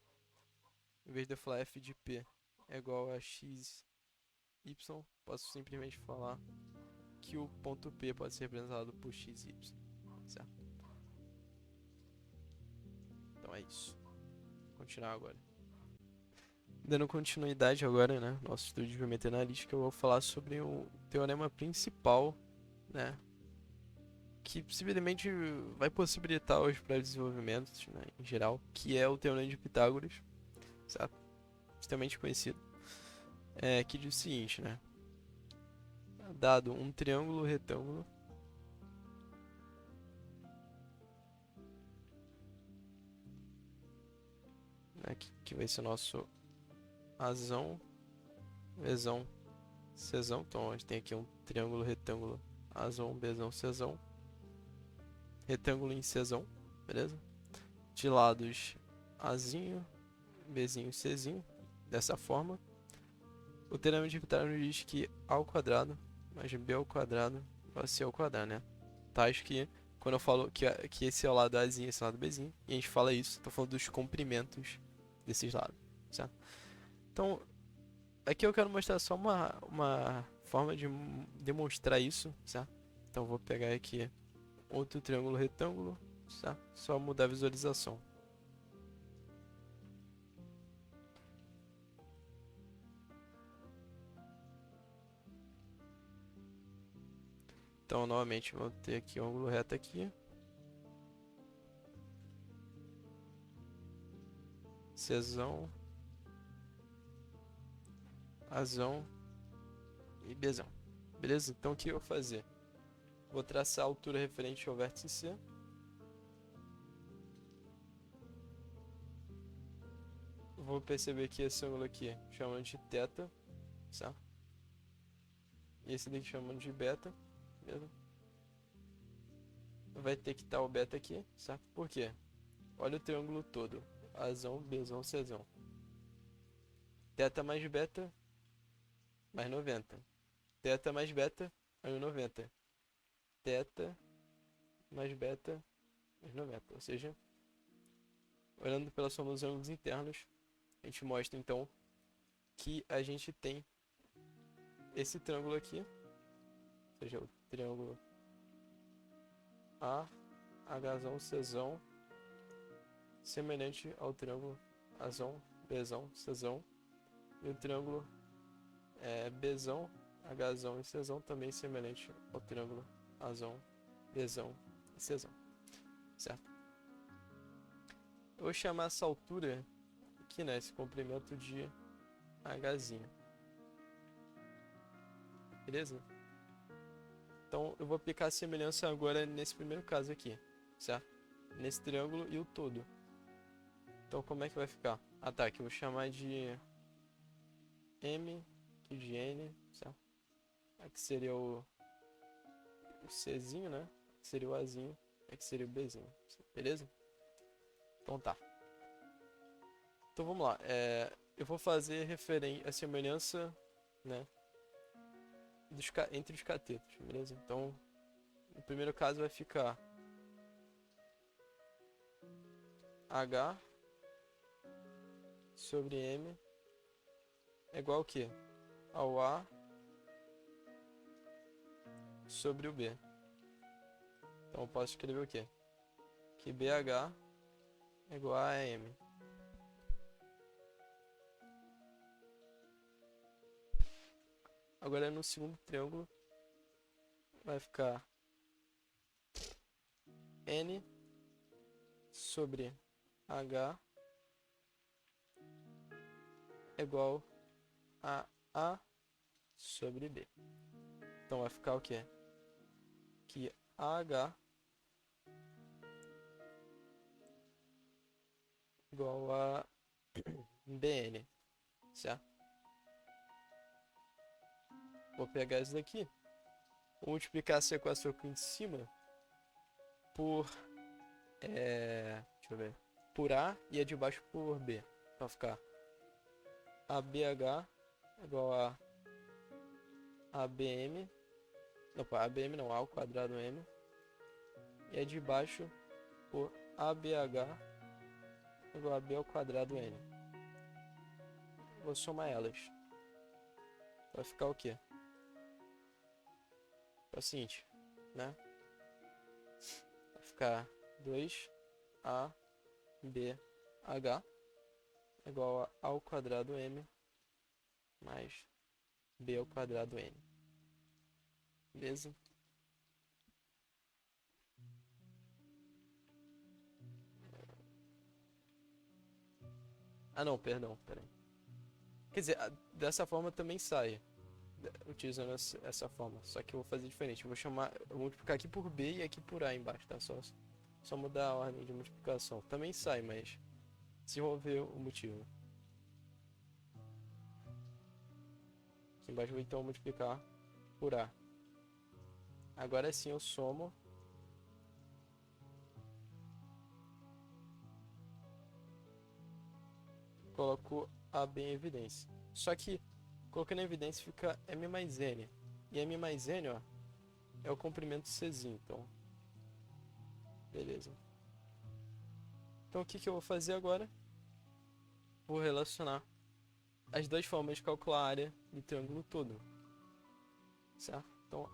em vez de eu falar f de P é igual a x, y, posso simplesmente falar que o ponto P pode ser representado por x, y, certo? Então é isso. Vou continuar agora. Dando continuidade agora, né, nosso estudo de geometria analítica, eu vou falar sobre o teorema principal, né, que possivelmente vai possibilitar os pré-desenvolvimentos, né, em geral, que é o teorema de Pitágoras, certo? Extremamente conhecido, que diz o seguinte, né, dado um triângulo retângulo né, que vai ser o nosso Azão, Bzão, Czão. Então a gente tem aqui um triângulo retângulo Azão, Bzão, Czão. Retângulo em Czão, beleza? De lados Azinho, Bzinho, Czinho, dessa forma. O teorema de Pitágoras diz que A ao quadrado mais B ao quadrado vai ser C ao quadrado, né? Tais que quando eu falo que esse é o lado Azinho e esse é o lado Bzinho, e a gente fala isso, estou falando dos comprimentos desses lados, certo? Então, aqui eu quero mostrar só uma forma de demonstrar isso, certo? Então, vou pegar aqui outro triângulo retângulo, certo? Só mudar a visualização. Então, novamente, vou ter aqui um ângulo reto aqui. Czão, Azão e Bzão. Beleza? Então, o que eu vou fazer? Vou traçar a altura referente ao vértice C. Vou perceber que esse ângulo aqui chamando de θ, certo? E esse daqui chamando de beta, beleza? Vai ter que estar o beta aqui, certo? Por quê? Olha o triângulo todo. Azão, Bzão, Czão. Θ mais beta, mais 90. Θ mais beta, mais 90. Θ mais beta, mais 90. Ou seja, olhando pela soma dos ângulos internos, a gente mostra então que a gente tem esse triângulo aqui, ou seja, o triângulo A, Hzão, Czão, semelhante ao triângulo Azão, Bzão, Czão, e o triângulo Bzão, Hzão e Czão também semelhante ao triângulo Azão, Bzão e Czão, certo? Eu vou chamar essa altura aqui, né, esse comprimento de Hzinho. Beleza? Então eu vou aplicar a semelhança agora nesse primeiro caso aqui, certo? Nesse triângulo e o todo. Então como é que vai ficar? Ah tá, aqui eu vou chamar de M aqui de N, certo? Aqui seria o Czinho, né? Aqui seria o Azinho, aqui seria o Bzinho, beleza? Então tá. Então vamos lá, eu vou fazer a semelhança, né, entre os catetos, beleza? Então, no primeiro caso vai ficar H sobre M é igual ao quê? Ao A sobre o B. Então eu posso escrever o quê? Que BH é igual a AM. Agora no segundo triângulo vai ficar N sobre H é igual a A sobre B. Então vai ficar o quê? Que AH igual a BN, certo? Vou pegar isso daqui, vou multiplicar essa equação aqui em cima por, deixa eu ver, por A e a de baixo por B. Vai ficar ABH igual a ABM, opa, ABM não, A ao quadrado M, e a de baixo por ABH igual a B ao quadrado N. Vou somar elas. Vai ficar o quê? É o seguinte, né? Vai ficar 2ABH igual a ao quadrado M mais B ao quadrado N. Beleza? Ah não, perdão, peraí. Quer dizer, dessa forma também sai, utilizando essa forma. Só que eu vou fazer diferente. Eu vou multiplicar aqui por B e aqui por A embaixo, tá? Só mudar a ordem de multiplicação. Também sai, mas se vou ver o motivo. Aqui embaixo eu vou então multiplicar por A. Agora sim eu somo. Coloco AB em evidência. Só que, colocando em evidência, fica M mais N. E M mais N, ó, é o comprimento Czinho, então. Beleza. Então, o que eu vou fazer agora? Vou relacionar as duas formas de calcular a área do triângulo todo. Certo? Então,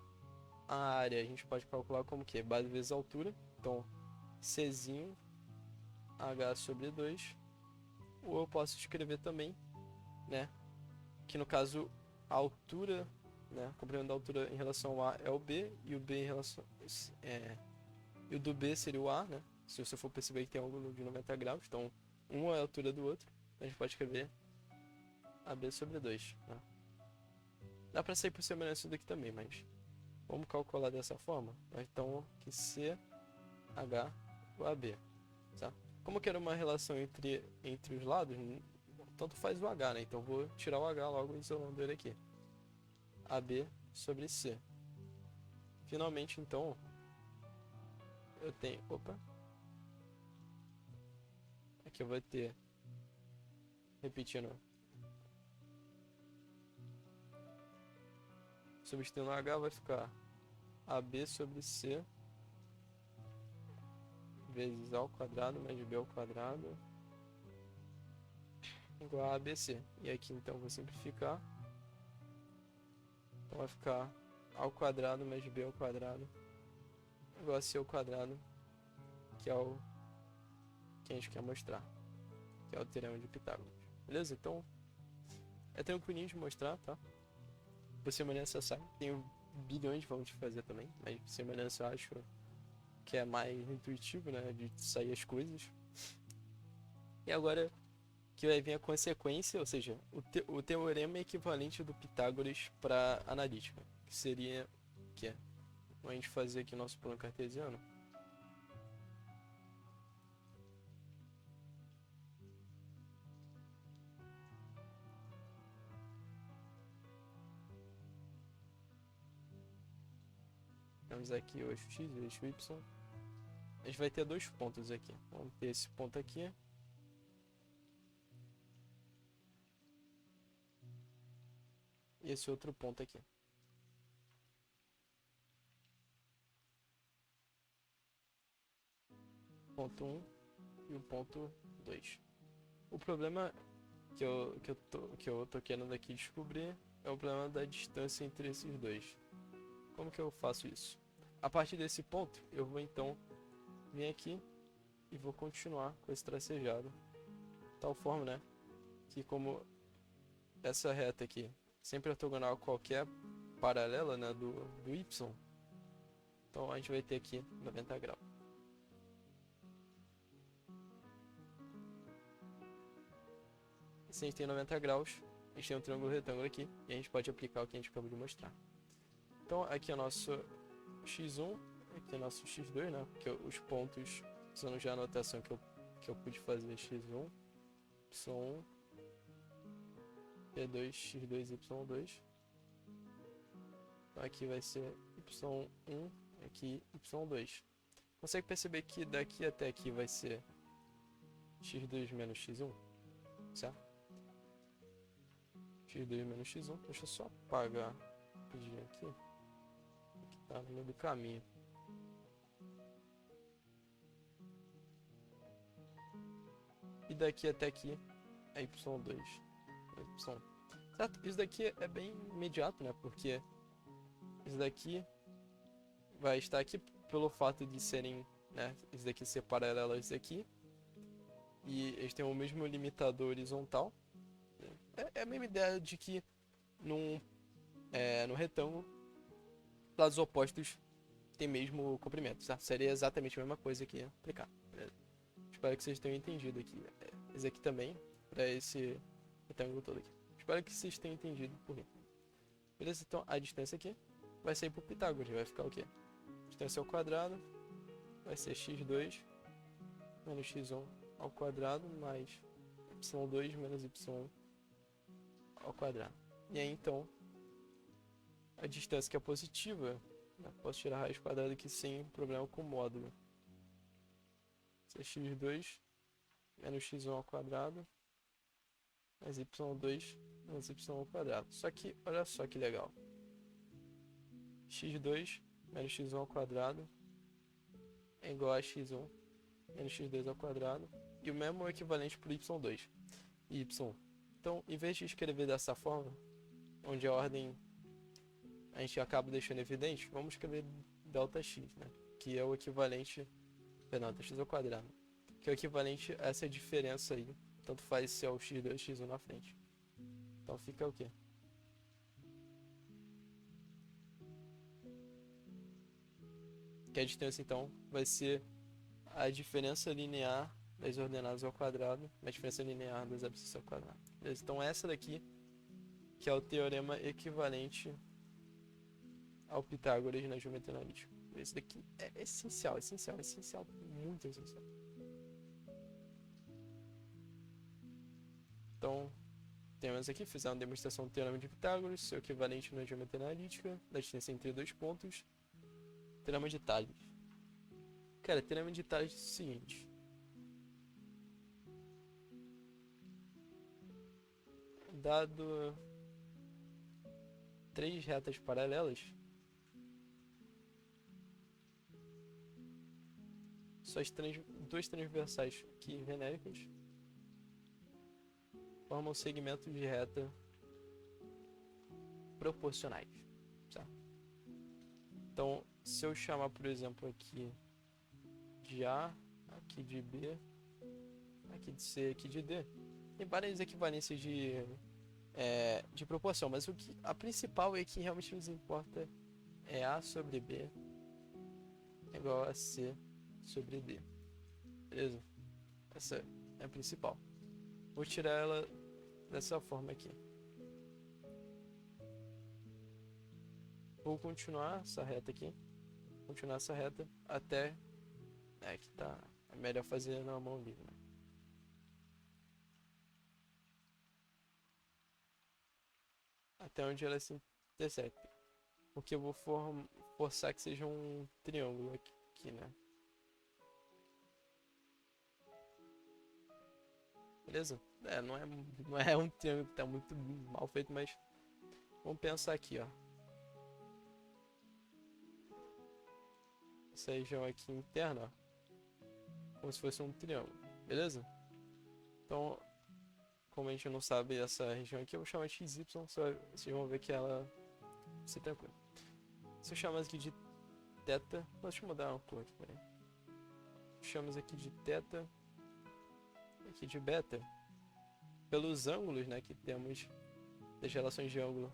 a área a gente pode calcular como que? Base vezes altura. Então, Czinho H sobre 2. Ou eu posso escrever também, né? Que no caso, a altura, né? O comprimento da altura em relação ao A é o B, e o B em relação... e o do B seria o A, né? Se você for perceber que tem um ângulo de 90 graus, então um é a altura do outro, a gente pode escrever AB sobre 2, né? Dá pra sair por semelhança daqui também, mas vamos calcular dessa forma. Então, que CH igual a B, tá? Como eu quero uma relação entre os lados, tanto faz o H, né? Então vou tirar o H logo isolando ele aqui. AB sobre C. Finalmente, então, eu tenho... Opa! Aqui eu vou ter... Repetindo. Substituindo o H vai ficar AB sobre C vezes A ao quadrado mais B ao quadrado igual a ABC. E aqui então eu vou simplificar. Então vai ficar A ao quadrado mais B ao quadrado igual a C ao quadrado, que é o que a gente quer mostrar, que é o teorema de Pitágoras. Beleza? Então é tranquilinho de mostrar, tá? Por semelhança sai. Tenho bilhões de formas de fazer também, mas por semelhança eu acho que é mais intuitivo, né? De sair as coisas. E agora que vai vir a consequência, ou seja, o teorema equivalente do Pitágoras para analítica, que seria que é a gente fazer aqui o nosso plano cartesiano. Temos aqui o eixo X e o eixo Y. A gente vai ter dois pontos aqui. Vamos ter esse ponto aqui. E esse outro ponto aqui. Ponto 1 e o ponto 2. O problema que eu tô querendo aqui descobrir é o problema da distância entre esses dois. Como que eu faço isso? A partir desse ponto, eu vou então vir aqui e vou continuar com esse tracejado. De tal forma, né, que como essa reta aqui sempre ortogonal a qualquer paralela, né, do Y, então a gente vai ter aqui 90 graus. Se a gente tem 90 graus, a gente tem um triângulo retângulo aqui e a gente pode aplicar o que a gente acabou de mostrar. Então aqui é o nosso x1, aqui é o nosso x2, né? Porque os pontos, usando já a anotação que eu pude fazer, x1, y1, p2, x2, y2. Então aqui vai ser y1, aqui y2. Consegue perceber que daqui até aqui vai ser x2 menos x1, certo? x2 menos x1, deixa eu só apagar rapidinho aqui, que tá no meio do caminho. E daqui até aqui é y2, y. Certo? Isso daqui é bem imediato, né? Porque isso daqui vai estar aqui pelo fato de serem, né? Isso daqui ser paralelo a isso daqui. E eles têm o mesmo limitador horizontal. É a mesma ideia de que no retângulo, lados opostos têm mesmo comprimento, certo? Seria exatamente a mesma coisa que aplicar. Espero que vocês tenham entendido aqui. Esse aqui também, para esse retângulo todo aqui. Espero que vocês tenham entendido por mim. Beleza? Então a distância aqui vai sair por Pitágoras. Vai ficar o quê? Distância ao quadrado vai ser x2 menos x1 ao quadrado mais y2 menos y1 ao quadrado. E aí então a distância que é positiva, né? Posso tirar a raiz quadrada aqui sem problema com o módulo. Vai ser x2 menos x1 ao quadrado mais y2 menos y ao quadrado. Só que olha só que legal. x2 menos x1 ao quadrado é igual a x1 menos x2 ao quadrado. E o mesmo equivalente para o y2 e y1. Então, em vez de escrever dessa forma, onde a ordem a gente acaba deixando evidente, vamos escrever Δx, né? Que é o equivalente, perdão, Δx ao quadrado, que é o equivalente a essa diferença aí, tanto faz se é o x2 ou x1 na frente. Então fica o quê? Que a distância então vai ser a diferença linear das ordenadas ao quadrado, a diferença linear das abscissas ao quadrado. Beleza? Então essa daqui que é o teorema equivalente ao Pitágoras na geometria analítica. Esse daqui é essencial, essencial, essencial, muito essencial. Então, temos aqui, fizemos uma demonstração do teorema de Pitágoras, seu equivalente na geometria analítica, da distância entre dois pontos. Teorema de Tales. Cara, teorema de Tales é o seguinte. Dado três retas paralelas, suas duas transversais aqui genéricas formam segmentos de reta proporcionais, certo? Então, se eu chamar, por exemplo, aqui de A, aqui de B, aqui de C, aqui de D, tem várias equivalências de proporção, mas a principal e que realmente nos importa é A sobre B é igual a C sobre D. Beleza? Essa é a principal. Vou tirar ela dessa forma aqui. Vou continuar essa reta aqui. Continuar essa reta até que tá. É melhor fazer na mão livre, né? Até onde ela se intersecta. Porque eu vou forçar que seja um triângulo aqui, né? Beleza? Não é um triângulo que tá muito mal feito, mas vamos pensar aqui, ó. Essa região aqui interna, ó, como se fosse um triângulo, beleza? Então, como a gente não sabe essa região aqui, eu vou chamar de XY, vocês vão ver que ela vai ser tranquila. Se eu chamar aqui de θ, deixa eu mudar uma cor aqui, peraí. Chamamos aqui de θ, aqui de beta, pelos ângulos, né, que temos das relações de ângulo.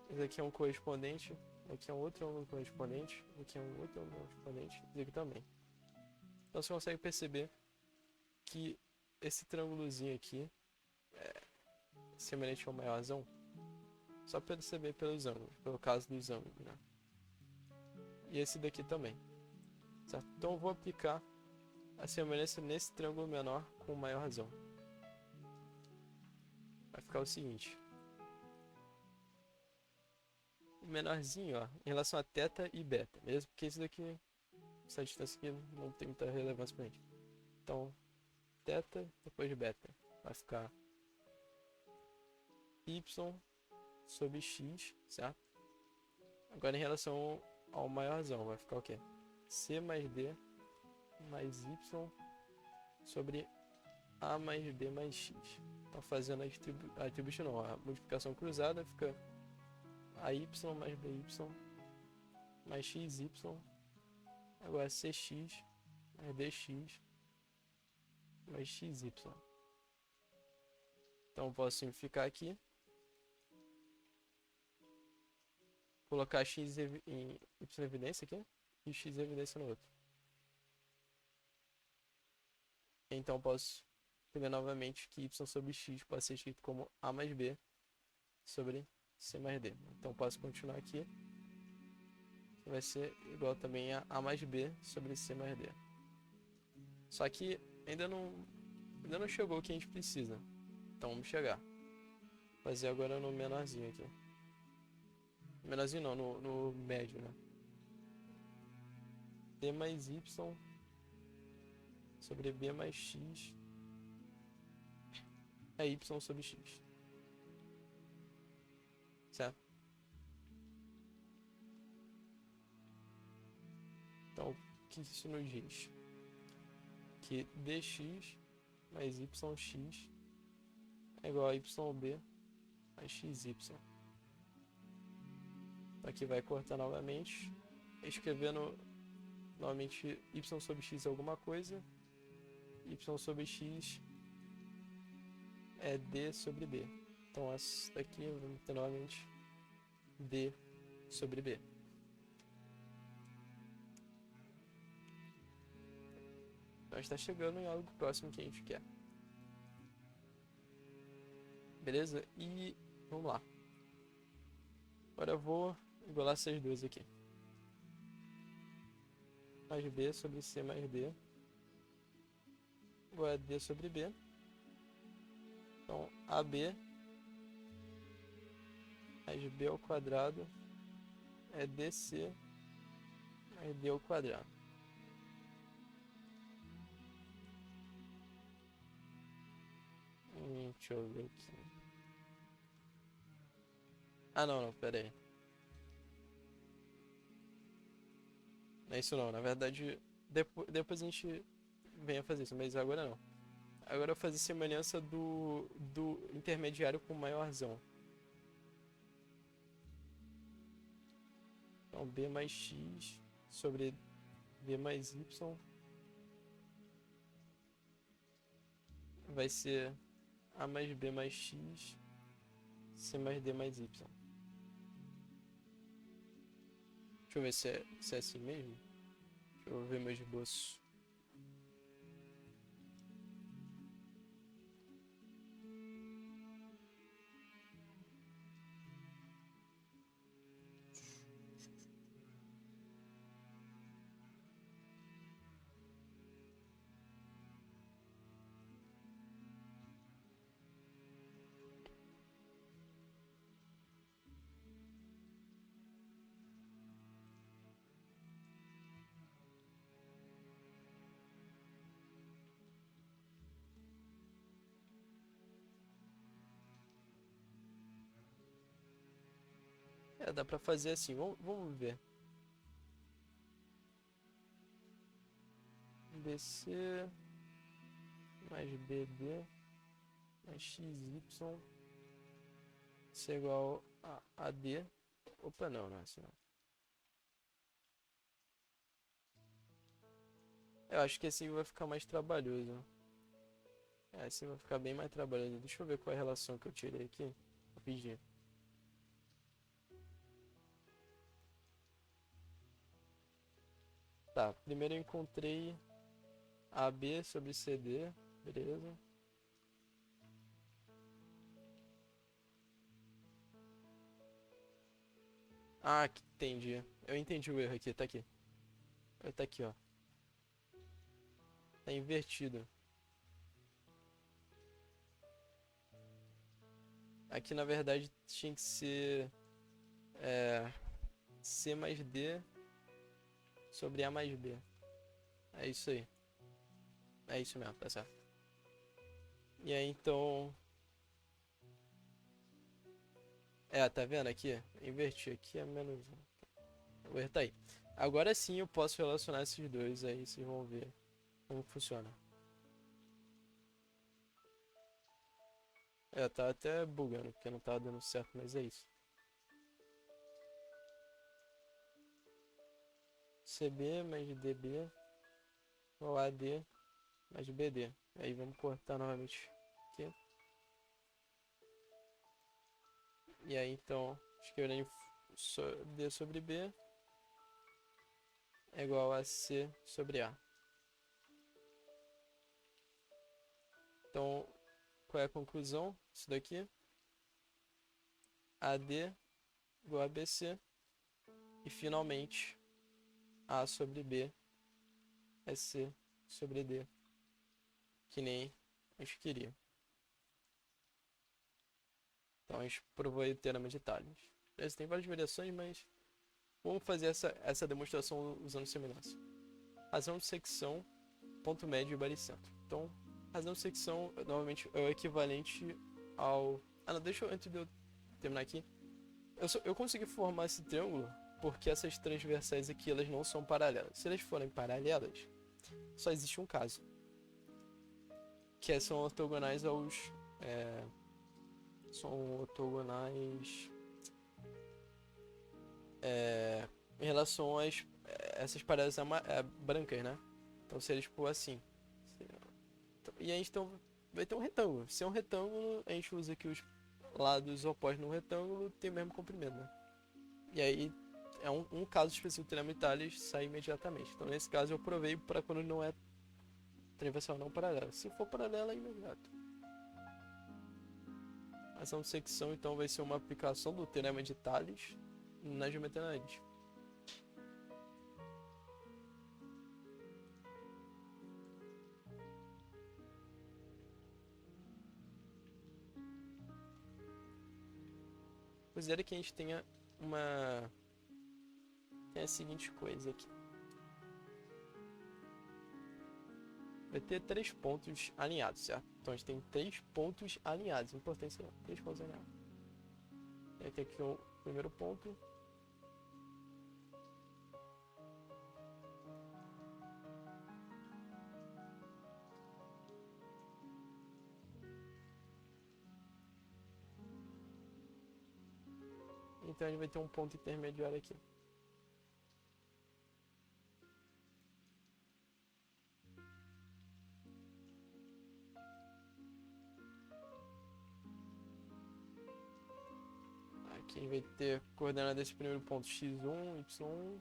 Esse aqui é um correspondente, aqui é um outro ângulo correspondente, aqui é um outro ângulo correspondente, e aqui também. Então você consegue perceber que esse triângulozinho aqui é semelhante ao maiorzão, só perceber pelos ângulos, pelo caso dos ângulos, né? E esse daqui também, certo? Então eu vou aplicar a semelhança nesse triângulo menor com o maiorzão. Vai ficar o seguinte: o menorzinho, ó, em relação a θ e beta, mesmo porque esse daqui, essa distância aqui não tem muita relevância pra gente. Então, θ depois de beta vai ficar y sobre x, certo? Agora em relação ao maiorzão vai ficar o quê? C mais D mais y sobre a mais b mais x. Então fazendo a atribuição, não, a multiplicação cruzada fica AY mais BY mais XY, agora CX mais DX mais XY. Então posso simplificar aqui, colocar X em Y evidência aqui e X evidência no outro. Então posso pegar novamente que Y sobre X pode ser escrito como A mais B sobre C mais D. Então posso continuar aqui, vai ser igual também a A mais B sobre C mais D. Só que ainda não chegou o que a gente precisa. Então vamos chegar. Vou fazer agora no menorzinho aqui. Menorzinho não, no médio, né? D mais Y sobre B mais X é Y sobre X. Certo? Então, o que isso nos diz? Que dx mais yx é igual a yb mais xy. Aqui vai cortar novamente, escrevendo novamente y sobre x é alguma coisa, y sobre x é d sobre b. Então essa daqui vamos ter novamente d sobre b. Então está chegando em algo próximo que a gente quer. Beleza? E vamos lá. Agora eu vou igualar essas duas aqui. Mais b sobre c mais d igual a d sobre b. Então AB mais b ao quadrado é dc mais d ao quadrado. Deixa eu ver aqui. Ah, não, pera aí. Não é isso não, na verdade, depois a gente vem a fazer isso, mas agora não. Agora eu vou fazer semelhança do intermediário com o maiorzão. Então, b mais x sobre b mais y vai ser a mais b mais x, c mais d mais y. Deixa eu ver se é assim mesmo. Deixa eu ver meu esboço. dá pra fazer assim. Vamos ver. BC mais BD mais XY, isso é igual a AD. Opa, não, não é assim não. Eu acho que assim vai ficar mais trabalhoso. É, assim vai ficar bem mais trabalhoso. Deixa eu ver qual é a relação que eu tirei aqui. Rapidinho. Tá, primeiro eu encontrei AB sobre CD. Beleza. Ah, entendi. Eu entendi o erro aqui, tá aqui. Tá aqui, ó. Tá invertido. Aqui na verdade tinha que ser C mais D sobre A mais B. É isso aí. É isso mesmo, tá certo. E aí então. Tá vendo aqui? Inverti aqui é menos 1. O erro tá aí. Agora sim eu posso relacionar esses dois aí, vocês vão ver como funciona. Tá até bugando, porque não tava dando certo, mas é isso. CB mais DB ou AD mais BD. Aí vamos cortar novamente aqui. E aí então, escrevendo D sobre B é igual a C sobre A. Então, qual é a conclusão? Isso daqui. AD igual a BC. E finalmente, A sobre B é C sobre D. Que nem a gente queria. Então a gente provou aí o teorema de Thales. Tem várias variações, mas vamos fazer essa demonstração usando semelhança. Razão de secção, ponto médio e baricentro. Então, razão de secção, novamente, é o equivalente ao... Ah, não, deixa eu, antes de eu terminar aqui. Eu consegui formar esse triângulo porque essas transversais aqui, elas não são paralelas. Se elas forem paralelas, só existe um caso. Que são ortogonais aos... são ortogonais... em relação às essas paradas brancas, né? Então se eles for assim. E a gente então vai ter um retângulo. Se é um retângulo, a gente usa aqui os lados opostos no retângulo, tem o mesmo comprimento, né? E aí é um caso específico do teorema de Thales sai imediatamente. Então nesse caso eu provei para quando não é transversal não paralela. Se for paralela é imediato. A ação de secção então vai ser uma aplicação do teorema de Thales na geometria analítica. Considere que a gente tenha tem a seguinte coisa aqui. Vai ter 3 pontos alinhados, certo? Então a gente tem 3 pontos alinhados. Importante ser 3 pontos alinhados. Vai ter aqui o primeiro ponto. Então a gente vai ter um ponto intermediário aqui. Aqui a gente vai ter coordenada desse primeiro ponto x1, y1.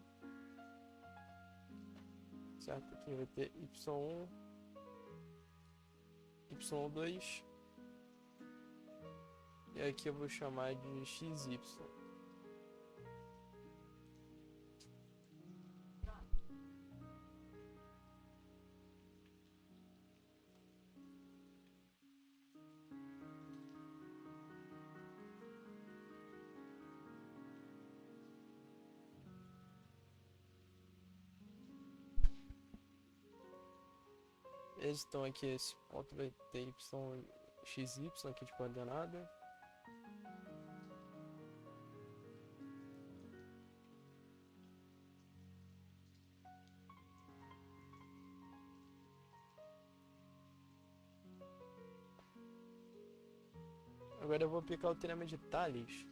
Certo? Aqui vai ter y1, y2. E aqui eu vou chamar de xy. Eles estão aqui, esse ponto vai ter y, xy aqui de coordenada. Agora eu vou aplicar o teorema de Tales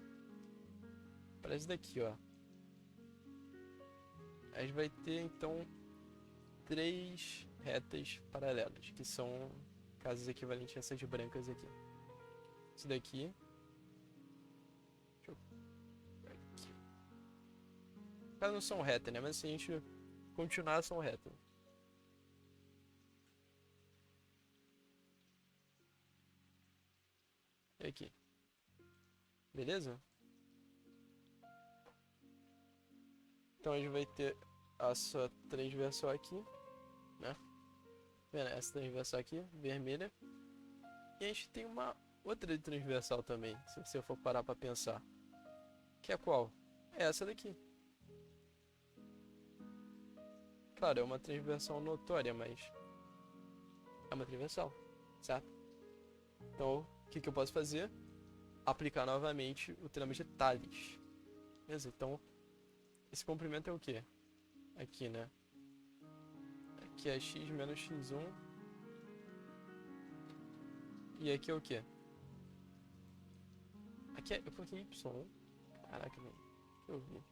para isso daqui, ó. A gente vai ter, então, 3 retas paralelas, que são casas equivalentes a essas brancas aqui. Isso daqui. Deixa eu... Aqui. Elas não são retas, né? Mas se a gente continuar, são retas. E aqui. Beleza? Então a gente vai ter a sua transversal aqui, né? Vendo? Essa transversal aqui, vermelha. E a gente tem uma outra transversal também, se você for parar pra pensar. Que é qual? É essa daqui. Claro, é uma transversal notória, mas é uma transversal, certo? Então, o que eu posso fazer? Aplicar novamente o teorema de Tales. Beleza? Então, esse comprimento é o quê? Aqui, né? Aqui é x menos x1. E aqui é o quê? Aqui é... Eu coloquei y. Caraca, velho. O que eu vi?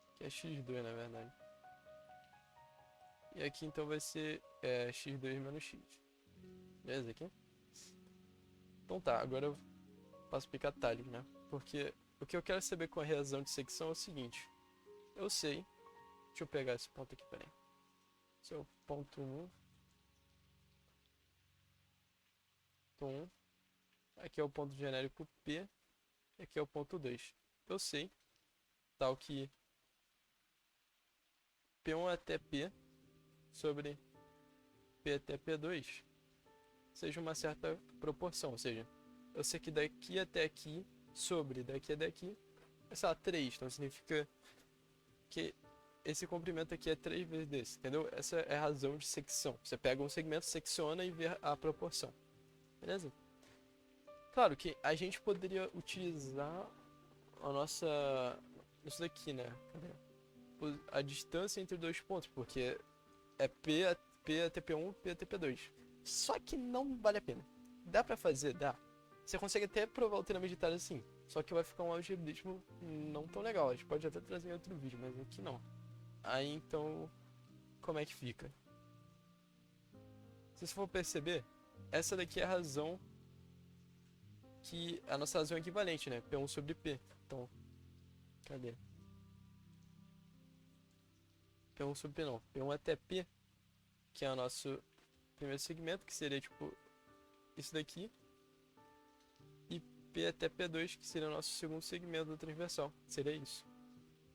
Aqui é x2, na verdade. E aqui, então, vai ser x2 menos x. Beleza aqui? Então tá, agora eu posso aplicar Tales, né? Porque o que eu quero saber com a razão de secção é o seguinte. Eu sei... Deixa eu pegar esse ponto aqui, peraí. Esse é o ponto 1. Ponto 1. Aqui é o ponto genérico P. E aqui é o ponto 2. Eu sei, tal que P1 até P sobre P até P2 seja uma certa proporção. Ou seja, eu sei que daqui até aqui sobre daqui até aqui é, sei lá, 3. Então significa que esse comprimento aqui é 3 vezes desse, entendeu? Essa é a razão de secção. Você pega um segmento, secciona e vê a proporção. Beleza? Claro que a gente poderia utilizar a nossa... Isso daqui, né? A distância entre dois pontos, porque é P até P1, P até P2. Só que não vale a pena. Dá pra fazer? Dá. Você consegue até provar o teorema de Tales assim, só que vai ficar um algebrismo não tão legal. A gente pode até trazer em outro vídeo, mas aqui não. Aí então, como é que fica? Se você for perceber, essa daqui é a razão que a nossa razão é equivalente, né? P1 sobre P. Então, cadê? P1 sobre P não. P1 até P, que é o nosso primeiro segmento, que seria tipo isso daqui. E P até P2, que seria o nosso segundo segmento da transversal. Seria isso.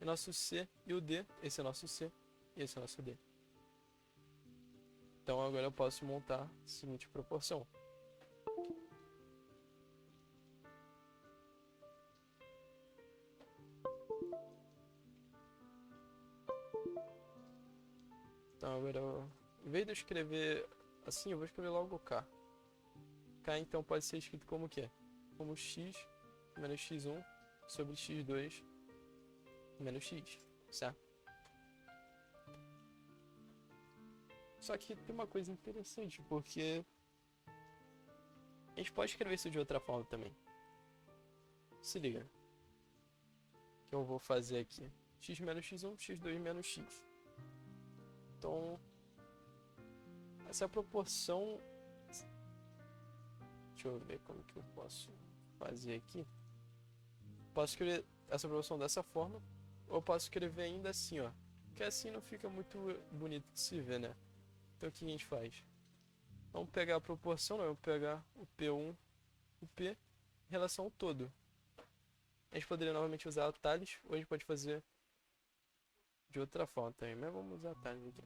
E nosso C e o D, esse é o nosso C e esse é o nosso D. Então agora eu posso montar a seguinte proporção. Então agora, em vez de eu escrever assim, eu vou escrever logo K. K então pode ser escrito como o quê? Como x menos x1 sobre x2 menos x, certo? Só que tem uma coisa interessante, porque a gente pode escrever isso de outra forma também. Se liga. Que eu vou fazer aqui. X menos x1, x2 menos x. Então, essa proporção... Deixa eu ver como que eu posso fazer aqui. Posso escrever essa proporção dessa forma, ou posso escrever ainda assim, ó. Que assim não fica muito bonito de se ver, né? Então o que a gente faz? Vamos pegar a proporção, não, vamos pegar o P1, o P, em relação ao todo. A gente poderia novamente usar o Tales, ou a gente pode fazer de outra forma também, mas vamos usar Tales aqui.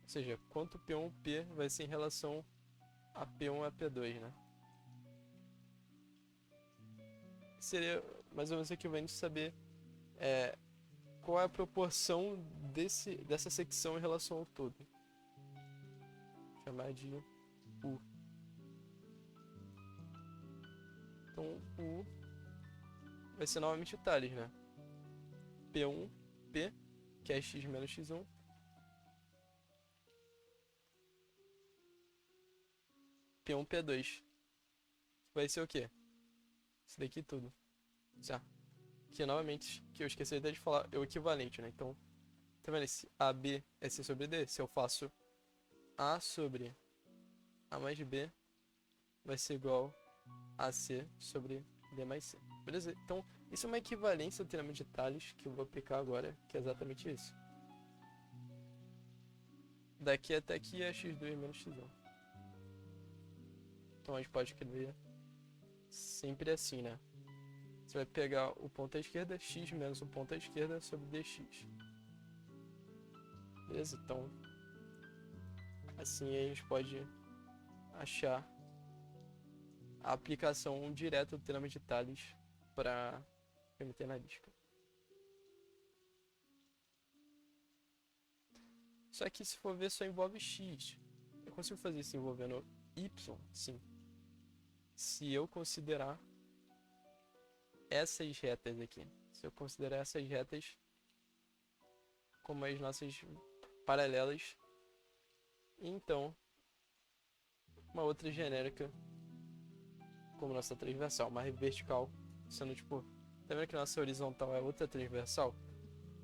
Ou seja, quanto P1, P vai ser em relação a P1 a P2, né? Seria mais ou menos equivalente a saber qual é a proporção dessa secção em relação ao todo. Vou chamar de U. Então, U vai ser novamente o Tales, né? P1, P, que é x menos x1. P1, P2. Vai ser o quê? Isso daqui tudo. Certo? Que novamente, que eu esqueci até de falar, é o equivalente, né? Então, tá vendo? Esse AB é C sobre D. Se eu faço A sobre A mais B, vai ser igual a C sobre D mais C. Beleza? Então, isso é uma equivalência do teorema de Tales que eu vou aplicar agora, que é exatamente isso. Daqui até aqui é x2 menos x1. Então a gente pode escrever sempre assim, né? Você vai pegar o ponto à esquerda, x menos o ponto à esquerda sobre dx. Beleza? Então, assim a gente pode achar a aplicação direta do teorema de Tales para geometria analítica. Só que se for ver, só envolve x. Eu consigo fazer isso envolvendo y? Sim. Se eu considerar essas retas aqui. Se eu considerar essas retas como as nossas paralelas, então uma outra genérica como nossa transversal, uma vertical, sendo tipo, tá vendo que nossa horizontal é outra transversal?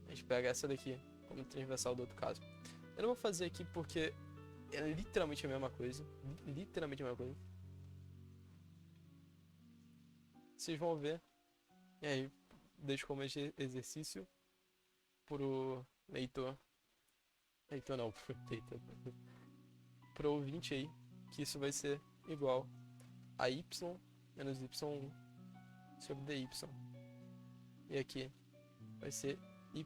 A gente pega essa daqui como transversal do outro caso. Eu não vou fazer aqui porque é literalmente a mesma coisa, literalmente a mesma coisa. Vocês vão ver, e aí deixo como exercício pro leitor não, pro ouvinte aí, que isso vai ser igual a y menos y1 sobre dy. E aqui vai ser y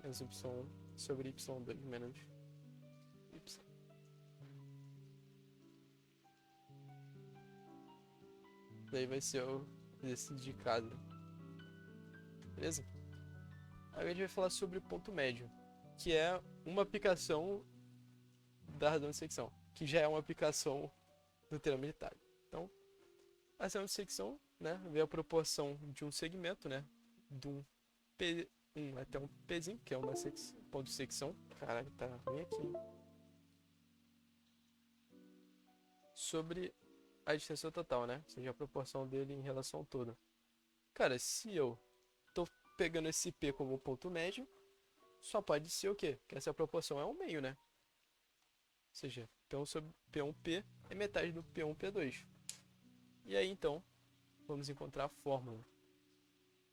menos y1 sobre y2 menos y. Daí vai ser o exercício de casa. Beleza? Agora a gente vai falar sobre o ponto médio, que é uma aplicação da razão de secção, que já é uma aplicação do teorema de Tales. Então, a razão de secção, né, vê a proporção de um segmento, né, de um P1 até um Pzinho, que é uma ponto de secção. Caralho, tá ruim aqui, hein? Sobre a distância total, né, ou seja, a proporção dele em relação ao todo. Cara, se eu tô pegando esse P como ponto médio, só pode ser o quê? Que essa proporção é 1 meio, né? Ou seja, P1 sobre P1P é metade do P1P2. E aí, então, vamos encontrar a fórmula.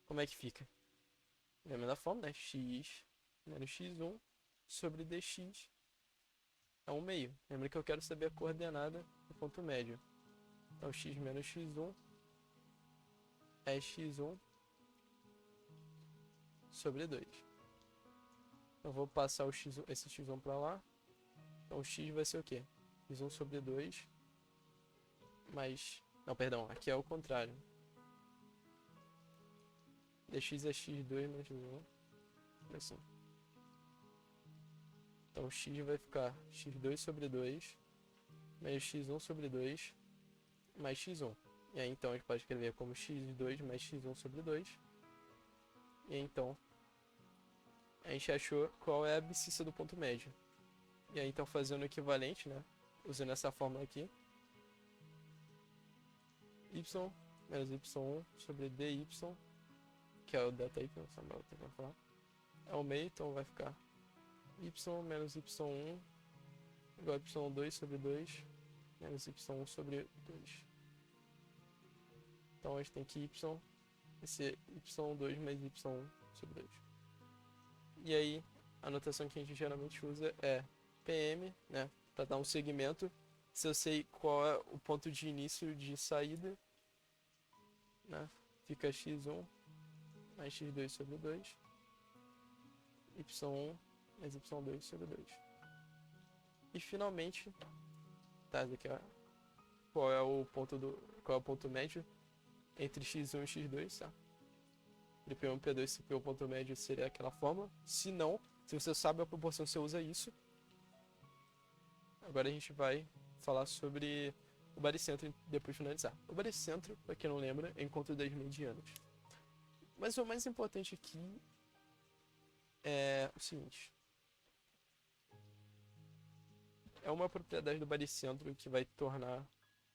Como é que fica? Lembra da fórmula, né? X menos x1 sobre dx é 1 meio. Lembra que eu quero saber a coordenada do ponto médio. Então, x menos x1 é x1 sobre 2. Eu vou passar o x1, esse x1 para lá. Então, o x vai ser o quê? x1 sobre 2 mais... Não, perdão, aqui é o contrário. dx é x2 menos x1. Assim. Então, x vai ficar x2 sobre 2 menos x1 sobre 2 mais x1. E aí, então, a gente pode escrever como x2 mais x1 sobre 2. E aí, então, a gente achou qual é a abscissa do ponto médio. E aí, então, fazendo o equivalente, né? Usando essa fórmula aqui. Y menos y1 sobre dy, que é o delta y, não falar. É o meio, então vai ficar y menos y1 igual a y2 sobre 2 menos y1 sobre 2. Então a gente tem que y vai ser y2 mais y1 sobre 2. E aí a notação que a gente geralmente usa é PM, né, para dar um segmento. Se eu sei qual é o ponto de início e de saída, né, fica x1 mais x2 sobre 2, y1 mais y2 sobre 2. E finalmente, tá, daqui qual é o ponto médio entre x1 e x2, tá? De P1 e P2, se o ponto médio seria aquela fórmula. Se não, se você sabe a proporção, você usa isso. Agora a gente vai falar sobre o baricentro depois de finalizar. O baricentro, para quem não lembra, é o encontro das medianas. Mas o mais importante aqui é o seguinte. É uma propriedade do baricentro que vai tornar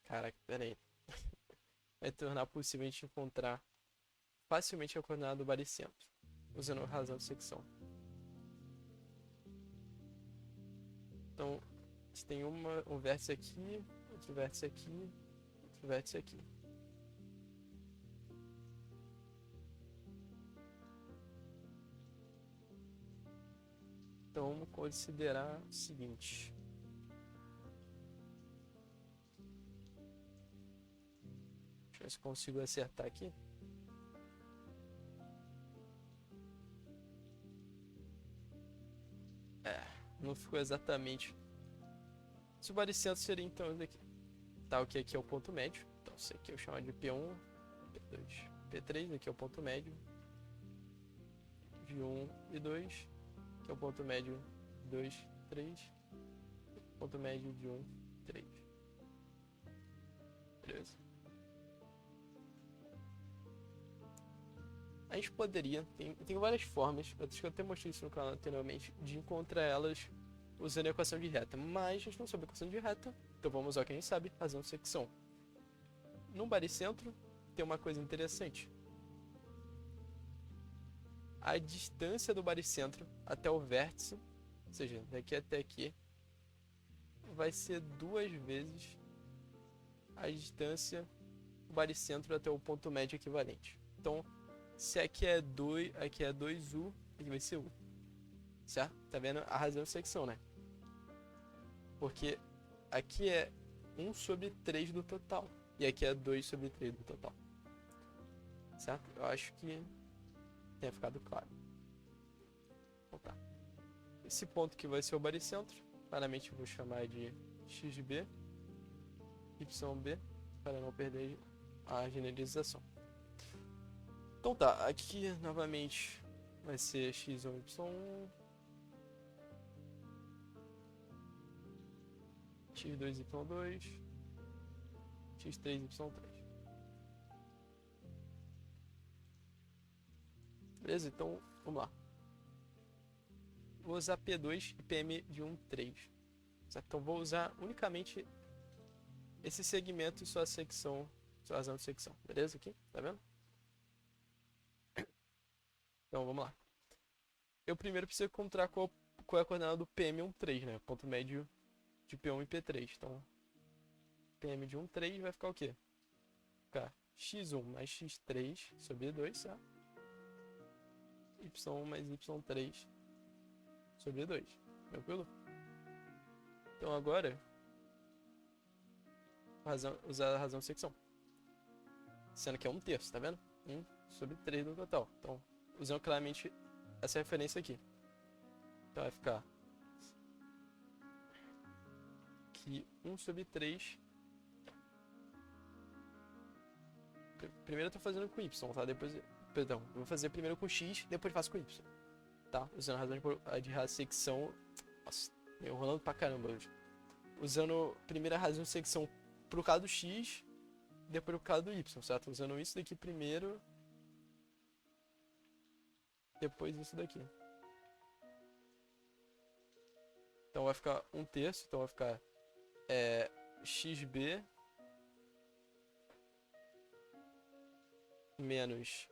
Caraca, pera aí. Vai tornar possível a gente encontrar facilmente a coordenada do baricentro, usando a razão de secção. Então, a gente tem um vértice aqui, outro vértice aqui, outro vértice aqui. Então, vamos considerar o seguinte. Deixa eu ver se consigo acertar aqui. Não ficou exatamente. Se o baricentro seria então isso daqui. Tá, o que aqui é o ponto médio. Então, isso aqui eu chamo de P1, P2, P3. Aqui é o ponto médio de 1 e 2. Que é o ponto médio 2, 3. Ponto médio de 1, 3. Beleza? A gente poderia, tem várias formas, acho que eu até mostrei isso no canal anteriormente, de encontrar elas usando a equação de reta, mas a gente não sabe a equação de reta, então vamos usar o que a gente sabe, razão de secção. No baricentro tem uma coisa interessante. A distância do baricentro até o vértice, ou seja, daqui até aqui, vai ser 2 vezes a distância do baricentro até o ponto médio equivalente. Então, se aqui é 2, aqui é 2U, aqui vai ser U. Certo? Tá vendo a razão de secção, né? Porque aqui é 1 sobre 3 do total. E aqui é 2 sobre 3 do total. Certo? Eu acho que tenha ficado claro. Então tá. Esse ponto que vai ser o baricentro, claramente eu vou chamar de XB, YB, para não perder a generalização. Então tá, aqui novamente vai ser x1, y1, x2, y2, x3, y3. Beleza? Então, vamos lá. Vou usar P2 e PM de 1, 3. Então, vou usar unicamente esse segmento e sua secção, sua razão de secção. Beleza? Aqui, tá vendo? Então, vamos lá. Eu primeiro preciso encontrar qual é a coordenada do PM13, né? Ponto médio de P1 e P3. Então, PM de 1, 3 vai ficar o quê? Ficar x1 mais x3 sobre 2, certo? Y1 mais y3 sobre 2. Tranquilo? Então, agora, usar a razão de secção. Sendo que é 1/3, tá vendo? 1 sobre 3 no total. Então, usando claramente essa referência aqui. Então vai ficar que 1 sobre 3. Primeiro eu tô fazendo com y, tá? Depois, perdão, eu vou fazer primeiro com x, depois faço com y. Tá? Usando a razão de secção. Nossa, eu enrolando pra caramba hoje. Usando primeiro a razão de secção pro caso do x, depois pro caso do y, certo? Usando isso daqui primeiro, depois isso daqui. Então vai ficar 1/3, então vai ficar xb menos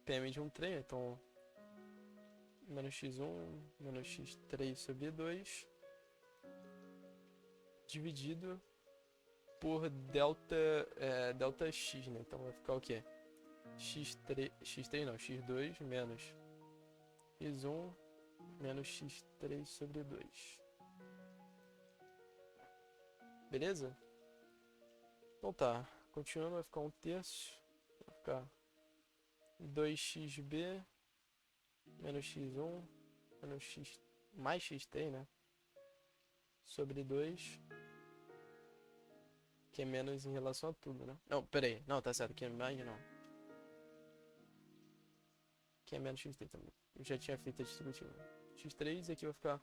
PM de 1, 3, então menos x1 menos x3 sobre 2 dividido por delta x, né? Então vai ficar o quê? x3 não, x2 menos x1 menos x3 sobre 2. Beleza? Então tá, continuando vai ficar 1/3, vai ficar 2xb menos x1 menos x mais x3, né? Sobre 2, que é menos em relação a tudo, né? Não, pera aí, não, tá certo, que é mais não. Que é menos x3 também. Eu já tinha feito a distributiva. x3 e aqui vai ficar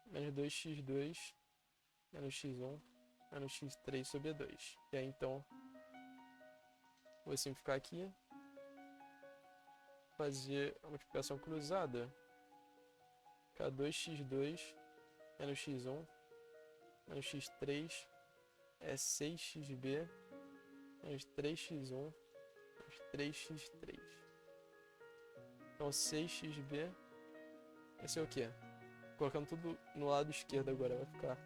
menos 2x2 menos x1 menos x3 sobre 2. E aí então, vou simplificar aqui. Fazer a multiplicação cruzada. Ficar 2x2 menos x1 menos x3 é 6xb menos 3x1 menos 3x3. Então 6xb vai ser o quê? Colocando tudo no lado esquerdo agora, vai ficar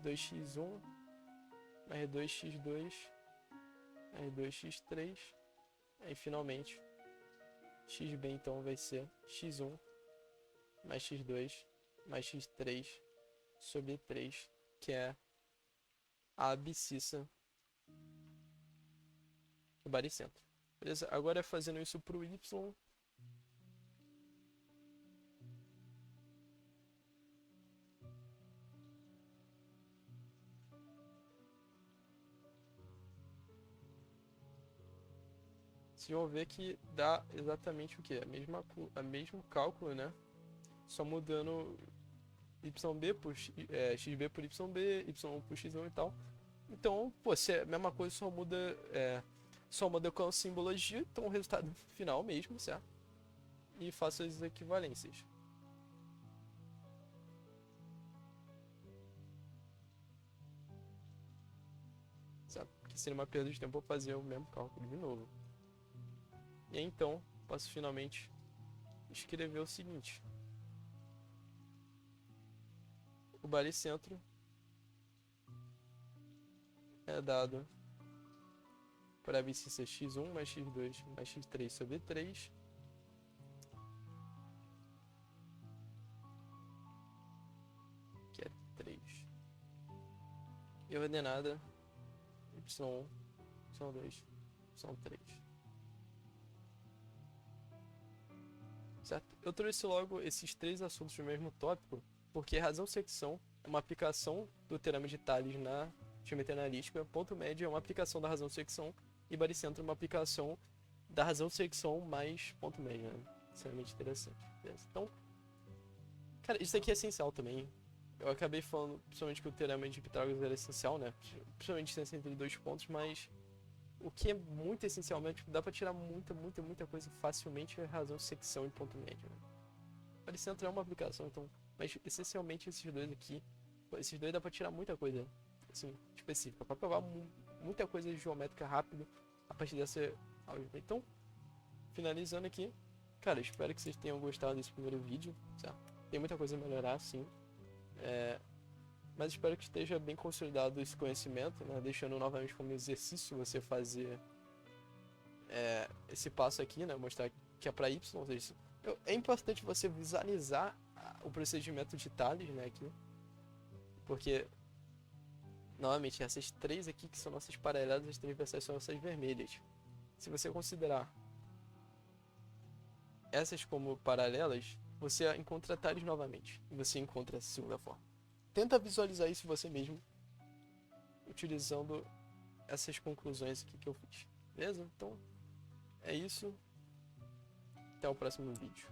2x1 mais 2x2 mais 2x3. Aí finalmente xb então vai ser x1 mais x2 mais x3 sobre 3, que é a abscissa do baricentro. Beleza? Agora fazendo isso para o y, vocês vão ver que dá exatamente o que? A mesmo cálculo, né? Só mudando YB por XB por YB, Y1 por X1 e tal. Então, pô, se é a mesma coisa, só muda com a simbologia, então o resultado final mesmo, certo? E faço as equivalências. Certo? Porque seria uma perda de tempo eu fazer o mesmo cálculo de novo. E aí, então, posso finalmente escrever o seguinte. O baricentro é dado por abscissa x1 mais x2 mais x3 sobre 3, que é 3, e ordenada y1, y2, y3. Certo? Eu trouxe logo esses três assuntos no mesmo tópico, porque razão-secção é uma aplicação do teorema de Thales na geometria analítica, ponto médio é uma aplicação da razão-secção, e baricentro é uma aplicação da razão-secção mais ponto médio, né? Extremamente interessante. Beleza? Então, cara, isso aqui é essencial também. Eu acabei falando, principalmente que o teorema de Pitágoras era essencial, né? Principalmente distância entre dois pontos, mas o que é muito essencialmente, dá pra tirar muita coisa facilmente, é razão, secção e ponto médio. Né? Baricentro é uma aplicação, então, mas essencialmente esses dois aqui, esses dois dá pra tirar muita coisa, assim, específica, pra provar muita coisa geométrica rápido a partir dessa álgebra. Então, finalizando aqui, cara, espero que vocês tenham gostado desse primeiro vídeo, certo? Tem muita coisa a melhorar, sim. Mas espero que esteja bem consolidado esse conhecimento, né? Deixando novamente como exercício você fazer esse passo aqui, né? Mostrar que é para Y, ou seja, é importante você visualizar o procedimento de Thales, né? Aqui, porque novamente essas três aqui que são nossas paralelas, as transversais são nossas vermelhas. Se você considerar essas como paralelas, você encontra Thales novamente e você encontra essa segunda forma. Tenta visualizar isso você mesmo, utilizando essas conclusões aqui que eu fiz. Beleza? Então, é isso. Até o próximo vídeo.